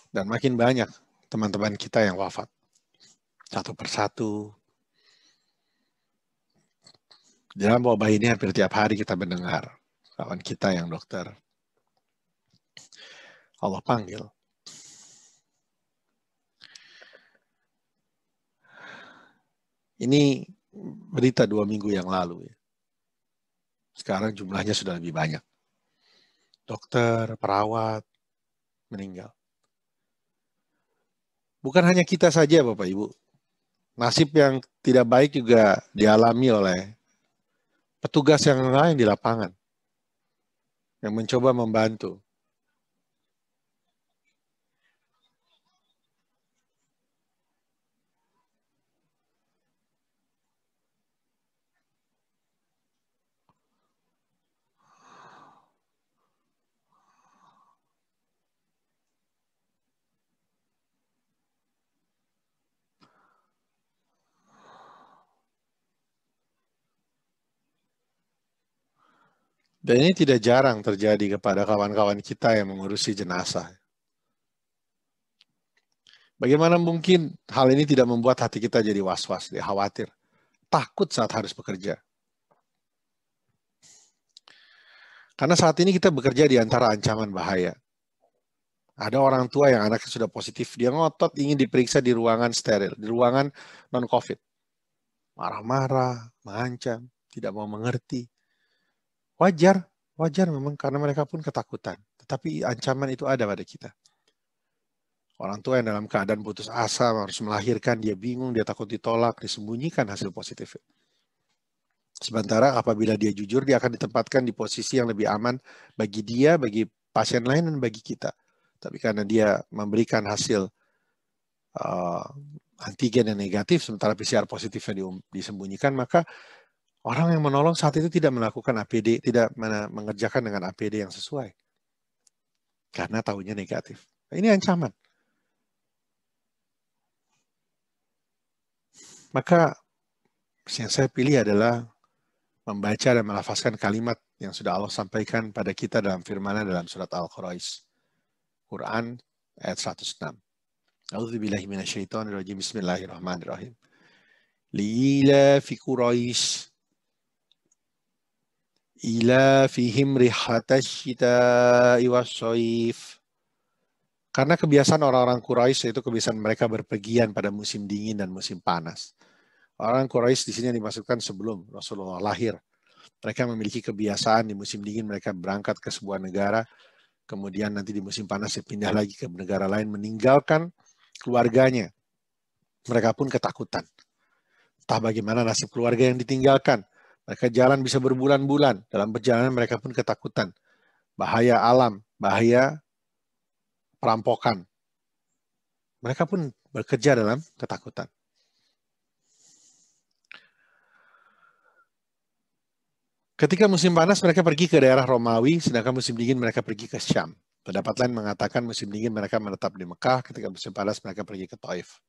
Dan makin banyak teman-teman kita yang wafat. Satu persatu. Dalam wabah ini hampir tiap hari kita mendengar kawan kita yang dokter. Allah panggil. Ini berita 2 minggu yang lalu. Sekarang jumlahnya sudah lebih banyak. Dokter, perawat, meninggal. Bukan hanya kita saja Bapak Ibu. Nasib yang tidak baik juga dialami oleh petugas yang lain di lapangan. Yang mencoba membantu. Dan ini tidak jarang terjadi kepada kawan-kawan kita yang mengurusi jenazah. Bagaimana mungkin hal ini tidak membuat hati kita jadi was-was, dia khawatir, takut saat harus bekerja. Karena saat ini kita bekerja di antara ancaman bahaya. Ada orang tua yang anaknya sudah positif, dia ngotot ingin diperiksa di ruangan steril, di ruangan non-COVID. Marah-marah, mengancam, tidak mau mengerti. Wajar memang karena mereka pun ketakutan. Tetapi ancaman itu ada pada kita. Orang tua yang dalam keadaan putus asa harus melahirkan, dia bingung, dia takut ditolak, disembunyikan hasil positif. Sementara apabila dia jujur, dia akan ditempatkan di posisi yang lebih aman bagi dia, bagi pasien lain, dan bagi kita. Tapi karena dia memberikan hasil antigen yang negatif, sementara PCR positifnya disembunyikan, maka orang yang menolong saat itu tidak melakukan APD, tidak mengerjakan dengan APD yang sesuai. Karena tahunya negatif. Ini ancaman. Maka yang saya pilih adalah membaca dan melafazkan kalimat yang sudah Allah sampaikan pada kita dalam firman-Nya dalam surat Al-Quraish. Quran ayat 106. A'udzubillahi minasyaitonirrajim. Bismillahirrahmanirrahim. Li'ilafi Quraish ilafihim rihatasy syita'i was-shaif. Karena kebiasaan orang-orang Quraisy itu kebiasaan mereka berpergian pada musim dingin dan musim panas. Orang Quraisy di sini dimasukkan sebelum Rasulullah lahir. Mereka memiliki kebiasaan di musim dingin mereka berangkat ke sebuah negara, kemudian nanti di musim panas pindah lagi ke negara lain, meninggalkan keluarganya. Mereka pun ketakutan. Entah bagaimana nasib keluarga yang ditinggalkan. Mereka jalan bisa berbulan-bulan. Dalam perjalanan mereka pun ketakutan. Bahaya alam, bahaya perampokan. Mereka pun bekerja dalam ketakutan. Ketika musim panas mereka pergi ke daerah Romawi, sedangkan musim dingin mereka pergi ke Syam. Pendapat lain mengatakan musim dingin mereka menetap di Mekah, ketika musim panas mereka pergi ke Taif.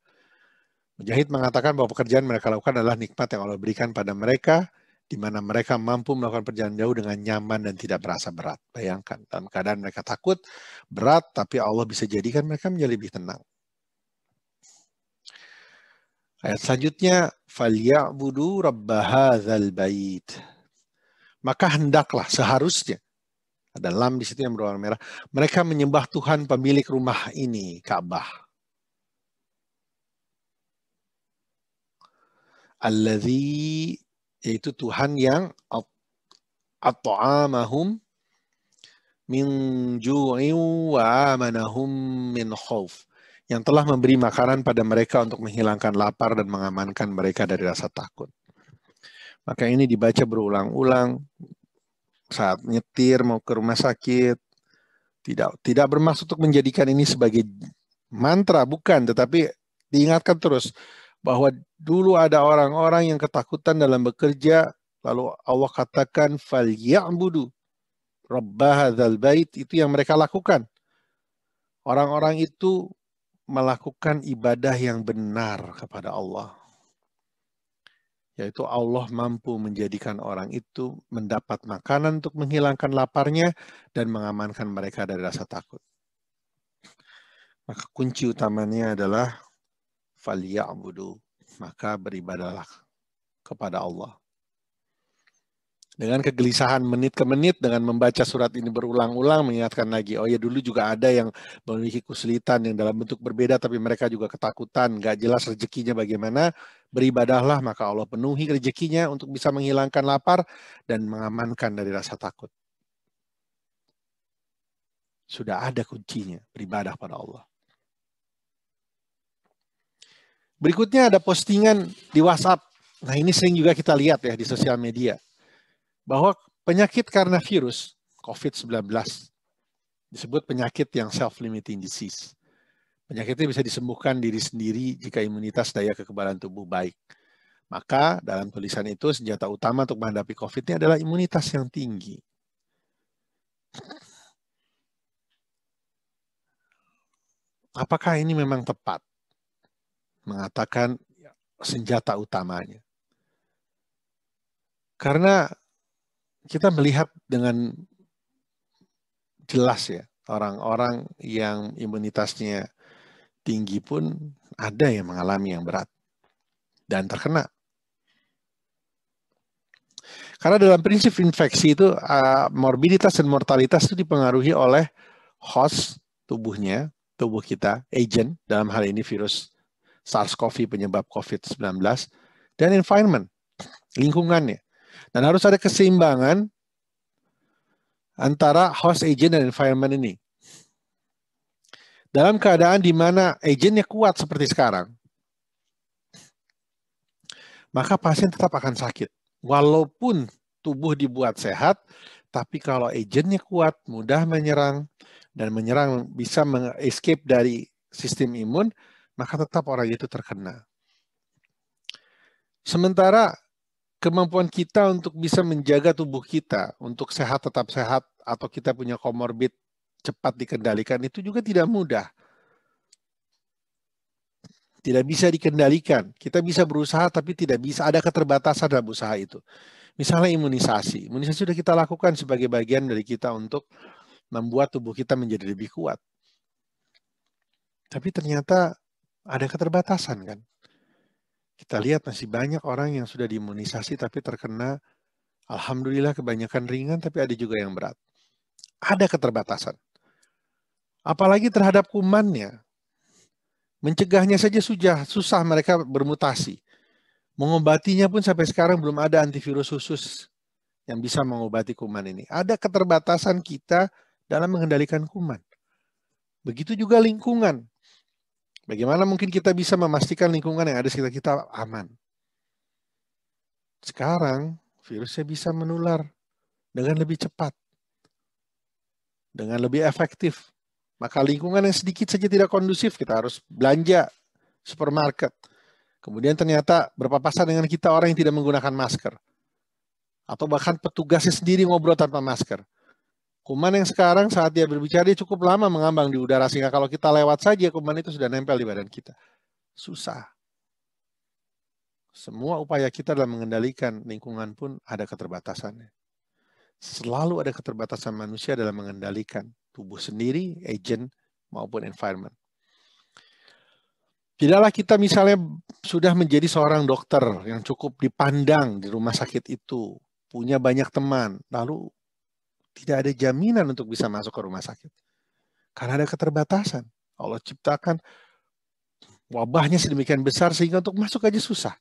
Mujahid mengatakan bahwa pekerjaan mereka lakukan adalah nikmat yang Allah berikan pada mereka, di mana mereka mampu melakukan perjalanan jauh dengan nyaman dan tidak berasa berat. Bayangkan, dalam keadaan mereka takut, berat, tapi Allah bisa jadikan mereka menjadi lebih tenang. Ayat selanjutnya, فَلْيَعْبُدُوا رَبَّ هَذَا الْبَيْتِ. Maka hendaklah, seharusnya, ada lam di situ yang berwarna merah, mereka menyembah Tuhan pemilik rumah ini, Ka'bah. Alladzi, yaitu Tuhan yang at'amahum min ju'in wa amanahum min khauf, yang telah memberi makanan pada mereka untuk menghilangkan lapar dan mengamankan mereka dari rasa takut. Maka ini dibaca berulang-ulang saat nyetir mau ke rumah sakit. Tidak bermaksud untuk menjadikan ini sebagai mantra, bukan, tetapi diingatkan terus bahwa dulu ada orang-orang yang ketakutan dalam bekerja, lalu Allah katakan falya'budu rabb hadzal bait, itu yang mereka lakukan. Orang-orang itu melakukan ibadah yang benar kepada Allah. Yaitu Allah mampu menjadikan orang itu mendapat makanan untuk menghilangkan laparnya dan mengamankan mereka dari rasa takut. Maka kunci utamanya adalah falya'budu, maka beribadahlah kepada Allah. Dengan kegelisahan menit ke menit, dengan membaca surat ini berulang-ulang, mengingatkan lagi, oh ya dulu juga ada yang memiliki kesulitan yang dalam bentuk berbeda, tapi mereka juga ketakutan, nggak jelas rezekinya bagaimana, beribadahlah, maka Allah penuhi rezekinya untuk bisa menghilangkan lapar dan mengamankan dari rasa takut. Sudah ada kuncinya, beribadah pada Allah. Berikutnya ada postingan di WhatsApp. Nah ini sering juga kita lihat ya di sosial media. Bahwa penyakit karena virus COVID-19 disebut penyakit yang self-limiting disease. Penyakitnya bisa disembuhkan diri sendiri jika imunitas daya kekebalan tubuh baik. Maka dalam tulisan itu senjata utama untuk menghadapi COVID ini adalah imunitas yang tinggi. Apakah ini memang tepat mengatakan senjata utamanya? Karena kita melihat dengan jelas ya, orang-orang yang imunitasnya tinggi pun ada yang mengalami yang berat dan terkena. Karena dalam prinsip infeksi itu morbiditas dan mortalitas itu dipengaruhi oleh host tubuhnya, tubuh kita, agent, dalam hal ini virus SARS-CoV penyebab COVID-19, dan environment, lingkungannya. Dan harus ada keseimbangan antara host, agent, dan environment ini. Dalam keadaan di mana agentnya kuat seperti sekarang, maka pasien tetap akan sakit. Walaupun tubuh dibuat sehat, tapi kalau agentnya kuat, mudah menyerang, dan menyerang bisa escape dari sistem imun, maka tetap orang itu terkena. Sementara kemampuan kita untuk bisa menjaga tubuh kita, untuk sehat tetap sehat, atau kita punya komorbid cepat dikendalikan, itu juga tidak mudah. Tidak bisa dikendalikan. Kita bisa berusaha, tapi tidak bisa. Ada keterbatasan dalam usaha itu. Misalnya imunisasi. Imunisasi sudah kita lakukan sebagai bagian dari kita untuk membuat tubuh kita menjadi lebih kuat. Tapi ternyata ada keterbatasan kan. Kita lihat masih banyak orang yang sudah diimunisasi tapi terkena, alhamdulillah kebanyakan ringan, tapi ada juga yang berat. Ada keterbatasan. Apalagi terhadap kumannya. Mencegahnya saja susah mereka bermutasi. Mengobatinya pun sampai sekarang belum ada antivirus khusus yang bisa mengobati kuman ini. Ada keterbatasan kita dalam mengendalikan kuman. Begitu juga lingkungan. Bagaimana mungkin kita bisa memastikan lingkungan yang ada sekitar kita aman? Sekarang virusnya bisa menular dengan lebih cepat, dengan lebih efektif. Maka lingkungan yang sedikit saja tidak kondusif, kita harus belanja supermarket. Kemudian ternyata berpapasan dengan kita orang yang tidak menggunakan masker. Atau bahkan petugasnya sendiri ngobrol tanpa masker. Kuman yang sekarang saat dia berbicara, dia cukup lama mengambang di udara, sehingga kalau kita lewat saja, kuman itu sudah nempel di badan kita. Susah. Semua upaya kita dalam mengendalikan lingkungan pun ada keterbatasannya. Selalu ada keterbatasan manusia dalam mengendalikan tubuh sendiri, agent, maupun environment. Tidaklah kita misalnya sudah menjadi seorang dokter yang cukup dipandang di rumah sakit itu, punya banyak teman, lalu tidak ada jaminan untuk bisa masuk ke rumah sakit. Karena ada keterbatasan. Allah ciptakan wabahnya sedemikian besar sehingga untuk masuk aja susah.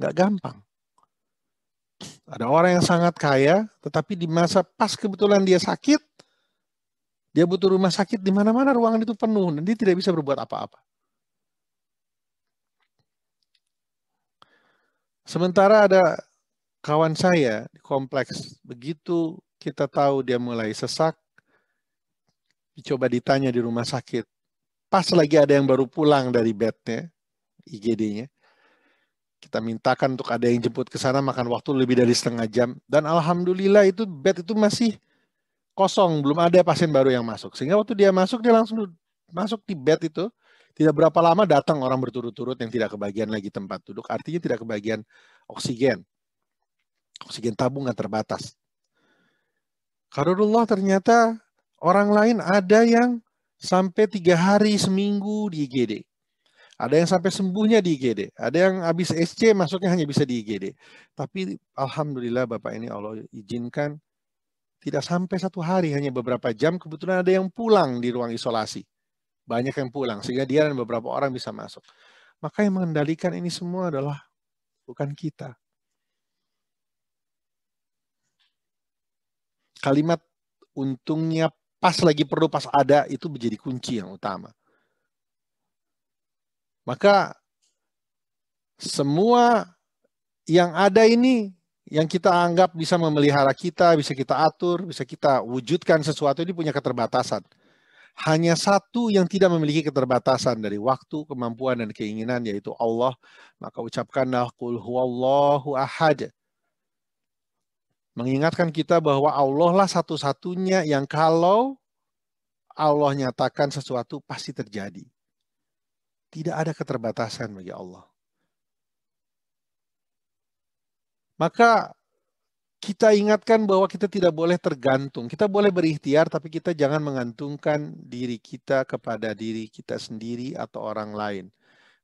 Nggak gampang. Ada orang yang sangat kaya, tetapi di masa pas kebetulan dia sakit, dia butuh rumah sakit, di mana-mana ruangan itu penuh, dan dia tidak bisa berbuat apa-apa. Sementara ada kawan saya di kompleks, begitu kita tahu dia mulai sesak, dicoba ditanya di rumah sakit, pas lagi ada yang baru pulang dari bednya, IGD-nya, kita mintakan untuk ada yang jemput ke sana, makan waktu lebih dari setengah jam, dan alhamdulillah itu bed itu masih kosong, belum ada pasien baru yang masuk. Sehingga waktu dia masuk, dia langsung masuk di bed itu, tidak berapa lama datang orang berturut-turut yang tidak kebagian lagi tempat duduk, artinya tidak kebagian oksigen. Oksigen tabungan terbatas. Qadarullah ternyata orang lain ada yang sampai 3 hari, seminggu di IGD. Ada yang sampai sembuhnya di IGD. Ada yang habis SC masuknya hanya bisa di IGD. Tapi alhamdulillah Bapak ini Allah izinkan tidak sampai 1 hari, hanya beberapa jam. Kebetulan ada yang pulang di ruang isolasi. Banyak yang pulang sehingga dia dan beberapa orang bisa masuk. Maka yang mengendalikan ini semua adalah bukan kita. Kalimat untungnya pas lagi perlu, pas ada, itu menjadi kunci yang utama. Maka semua yang ada ini, yang kita anggap bisa memelihara kita, bisa kita atur, bisa kita wujudkan sesuatu, ini punya keterbatasan. Hanya satu yang tidak memiliki keterbatasan dari waktu, kemampuan, dan keinginan, yaitu Allah. Maka ucapkanlah qul huwallahu ahad. Mengingatkan kita bahwa Allah lah satu-satunya yang kalau Allah nyatakan sesuatu pasti terjadi. Tidak ada keterbatasan bagi Allah. Maka kita ingatkan bahwa kita tidak boleh tergantung. Kita boleh berikhtiar, tapi kita jangan mengantungkan diri kita kepada diri kita sendiri atau orang lain.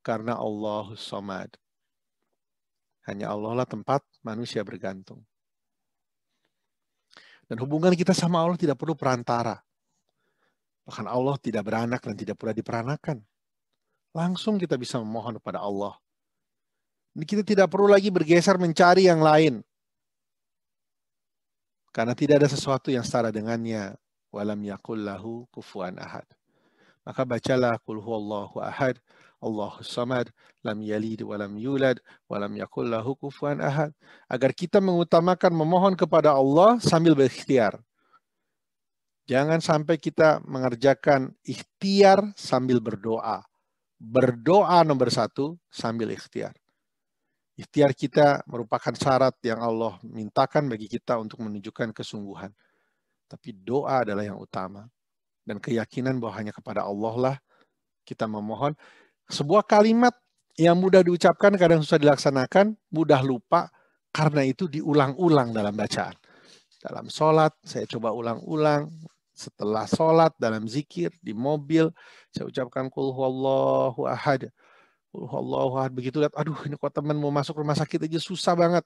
Karena Allahus Samad. Hanya Allah lah tempat manusia bergantung. Dan hubungan kita sama Allah tidak perlu perantara. Bahkan Allah tidak beranak dan tidak pula diperanakan. Langsung kita bisa memohon kepada Allah. Ini kita tidak perlu lagi bergeser mencari yang lain. Karena tidak ada sesuatu yang setara dengannya. Walam yakul lahu kufuwan ahad. Maka bacalah qul huwallahu ahad, Allahus samad, lam yalid walam yulad, walam yakul lahu kufuwan ahad. Agar kita mengutamakan memohon kepada Allah sambil berikhtiar. Jangan sampai kita mengerjakan ikhtiar sambil berdoa. Berdoa nomor 1 sambil ikhtiar. Ikhtiar kita merupakan syarat yang Allah mintakan bagi kita untuk menunjukkan kesungguhan. Tapi doa adalah yang utama. Dan keyakinan bahwa hanya kepada Allah lah kita memohon. Sebuah kalimat yang mudah diucapkan kadang susah dilaksanakan, mudah lupa, karena itu diulang-ulang dalam bacaan. Dalam sholat, saya coba ulang-ulang. Setelah sholat, dalam zikir, di mobil, saya ucapkan qul huwallahu ahad. Allahu Akbar, begitu lihat, aduh ini kok teman mau masuk rumah sakit aja susah banget.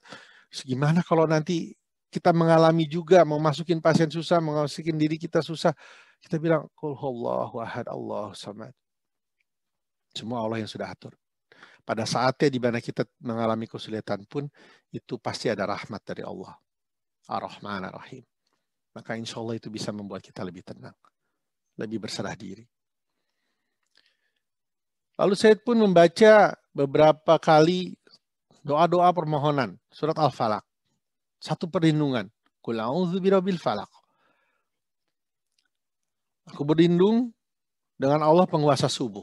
Gimana kalau nanti kita mengalami juga, mau masukin pasien susah, mau masukin diri kita susah. Kita bilang, qul huwallahu ahad, Allahus samad. Semua Allah yang sudah atur. Pada saatnya di mana kita mengalami kesulitan pun, itu pasti ada rahmat dari Allah. Ar-Rahman Ar-Rahim. Maka insya Allah itu bisa membuat kita lebih tenang. Lebih berserah diri. Lalu saya pun membaca beberapa kali doa-doa permohonan. Surat Al-Falaq. Satu perlindungan. Qul a'udzu birabbil falaq. Aku berlindung dengan Allah penguasa subuh.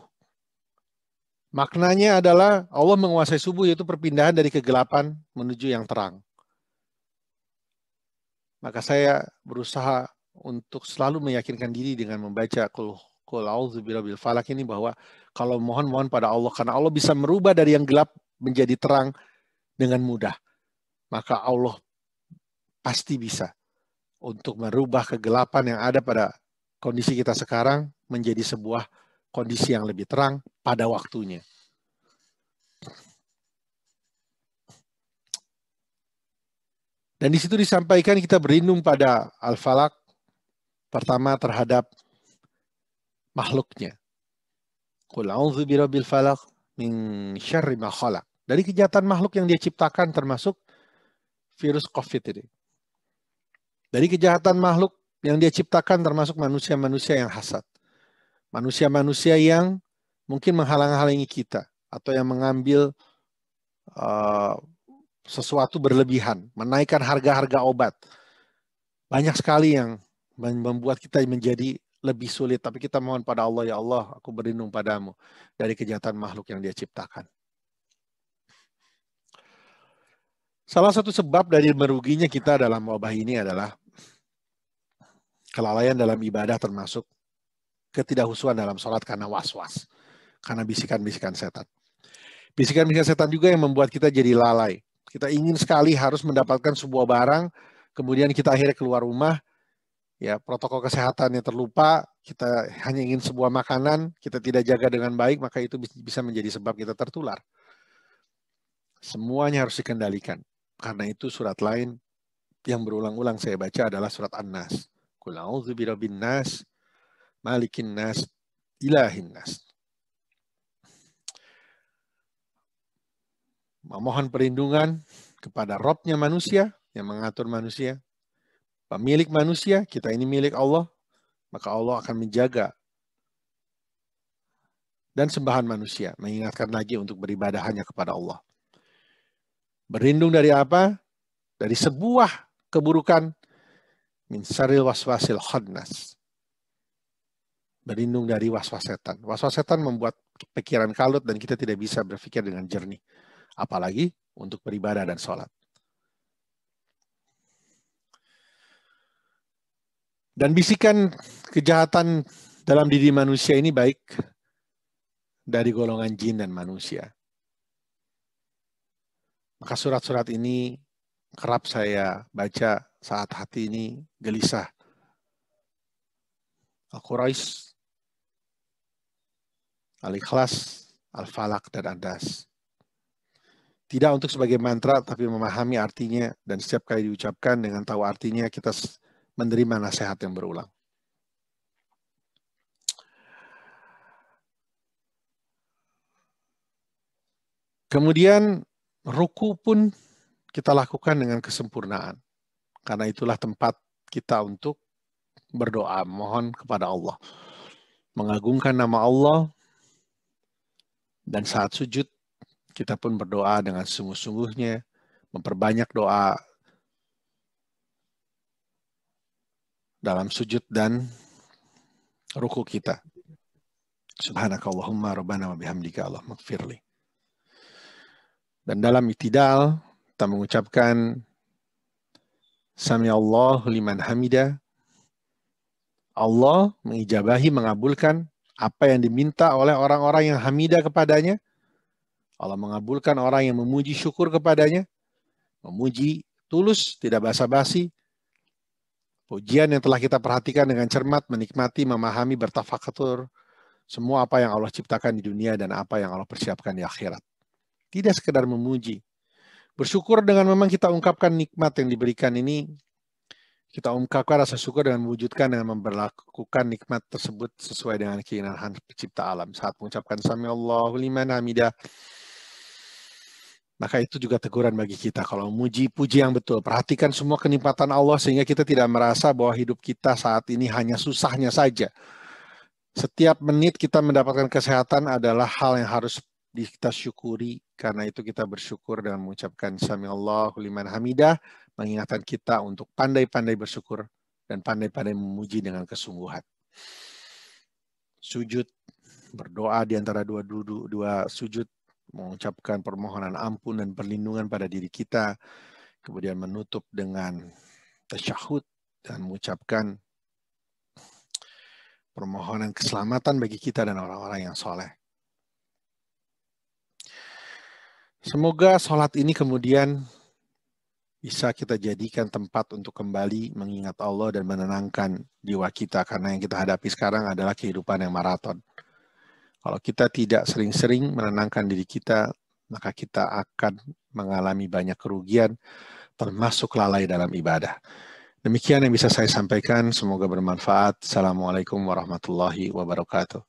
Maknanya adalah Allah menguasai subuh, yaitu perpindahan dari kegelapan menuju yang terang. Maka saya berusaha untuk selalu meyakinkan diri dengan membaca Qul a'udzu birabbil falaq ini, bahwa kalau mohon pada Allah, karena Allah bisa merubah dari yang gelap menjadi terang dengan mudah. Maka Allah pasti bisa untuk merubah kegelapan yang ada pada kondisi kita sekarang menjadi sebuah kondisi yang lebih terang pada waktunya. Dan di situ disampaikan kita berlindung pada Al-Falaq, pertama terhadap makhluknya. Qul a'udzu birabbil falaq min syarri ma khalaq. Dari kejahatan makhluk yang dia ciptakan, termasuk virus COVID ini. Dari kejahatan makhluk yang dia ciptakan, termasuk manusia-manusia yang hasad. Manusia-manusia yang mungkin menghalang-halangi kita, atau yang mengambil sesuatu berlebihan, menaikkan harga-harga obat. Banyak sekali yang membuat kita menjadi lebih sulit, tapi kita mohon pada Allah, ya Allah, aku berlindung padamu dari kejahatan makhluk yang dia ciptakan. Salah satu sebab dari meruginya kita dalam wabah ini adalah kelalaian dalam ibadah, termasuk ketidakhusuan dalam sholat karena was-was, karena bisikan-bisikan setan. Bisikan-bisikan setan juga yang membuat kita jadi lalai. Kita ingin sekali harus mendapatkan sebuah barang, kemudian kita akhirnya keluar rumah, ya protokol kesehatannya terlupa, kita hanya ingin sebuah makanan, kita tidak jaga dengan baik, maka itu bisa menjadi sebab kita tertular. Semuanya harus dikendalikan. Karena itu surat lain yang berulang-ulang saya baca adalah surat An-Nas. Qul a'udzu birabbin nas, malikin nas, ilahin nas. Memohon perlindungan kepada Robnya manusia, yang mengatur manusia, pemilik manusia, kita ini milik Allah, maka Allah akan menjaga dan sembahan manusia, mengingatkan lagi untuk beribadah hanya kepada Allah. Berlindung dari apa? Dari sebuah keburukan, min syarril waswasil khannas. Berlindung dari waswas setan. Waswas setan membuat pikiran kalut dan kita tidak bisa berpikir dengan jernih. Apalagi untuk beribadah dan sholat. Dan bisikan kejahatan dalam diri manusia ini baik dari golongan jin dan manusia. Maka surat-surat ini kerap saya baca saat hati ini gelisah. Al-Quraish, Al-Ikhlas, Al-Falaq, dan An-Nas. Tidak untuk sebagai mantra, tapi memahami artinya, dan setiap kali diucapkan dengan tahu artinya, kita menerima nasihat yang berulang. Kemudian, ruku pun kita lakukan dengan kesempurnaan. Karena itulah tempat kita untuk berdoa, mohon kepada Allah. Mengagungkan nama Allah, dan saat sujud, kita pun berdoa dengan sungguh-sungguhnya, memperbanyak doa dalam sujud dan ruku kita. Subhanakallahumma rabbana wa bihamdika Allahumma gfirli. Dan dalam i'tidal, kita mengucapkan Sami Allahu liman hamida. Allah mengijabahi, mengabulkan apa yang diminta oleh orang-orang yang hamidah kepadanya. Allah mengabulkan orang yang memuji syukur kepadanya. Memuji tulus, tidak basa-basi. Pujian yang telah kita perhatikan dengan cermat, menikmati, memahami, bertafakur. Semua apa yang Allah ciptakan di dunia dan apa yang Allah persiapkan di akhirat. Tidak sekedar memuji. Bersyukur dengan memang kita ungkapkan nikmat yang diberikan ini. Kita ungkapkan rasa syukur dengan mewujudkan, dengan memperlakukan nikmat tersebut sesuai dengan keinginan pencipta alam. Saat mengucapkan Sami Allahu liman hamidah, maka itu juga teguran bagi kita. Kalau memuji, puji yang betul. Perhatikan semua kenikmatan Allah sehingga kita tidak merasa bahwa hidup kita saat ini hanya susahnya saja. Setiap menit kita mendapatkan kesehatan adalah hal yang harus kita syukuri. Karena itu kita bersyukur dengan mengucapkan Sami Allahu liman hamidah, mengingatkan kita untuk pandai-pandai bersyukur dan pandai-pandai memuji dengan kesungguhan. Sujud, berdoa di antara dua sujud, mengucapkan permohonan ampun dan perlindungan pada diri kita, kemudian menutup dengan tasyahud dan mengucapkan permohonan keselamatan bagi kita dan orang-orang yang soleh. Semoga sholat ini kemudian bisa kita jadikan tempat untuk kembali mengingat Allah dan menenangkan jiwa kita, karena yang kita hadapi sekarang adalah kehidupan yang maraton. Kalau kita tidak sering-sering menenangkan diri kita, maka kita akan mengalami banyak kerugian, termasuk lalai dalam ibadah. Demikian yang bisa saya sampaikan, semoga bermanfaat. Assalamualaikum warahmatullahi wabarakatuh.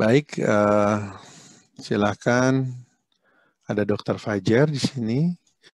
Baik, silakan. Ada Dr. Fajar di sini.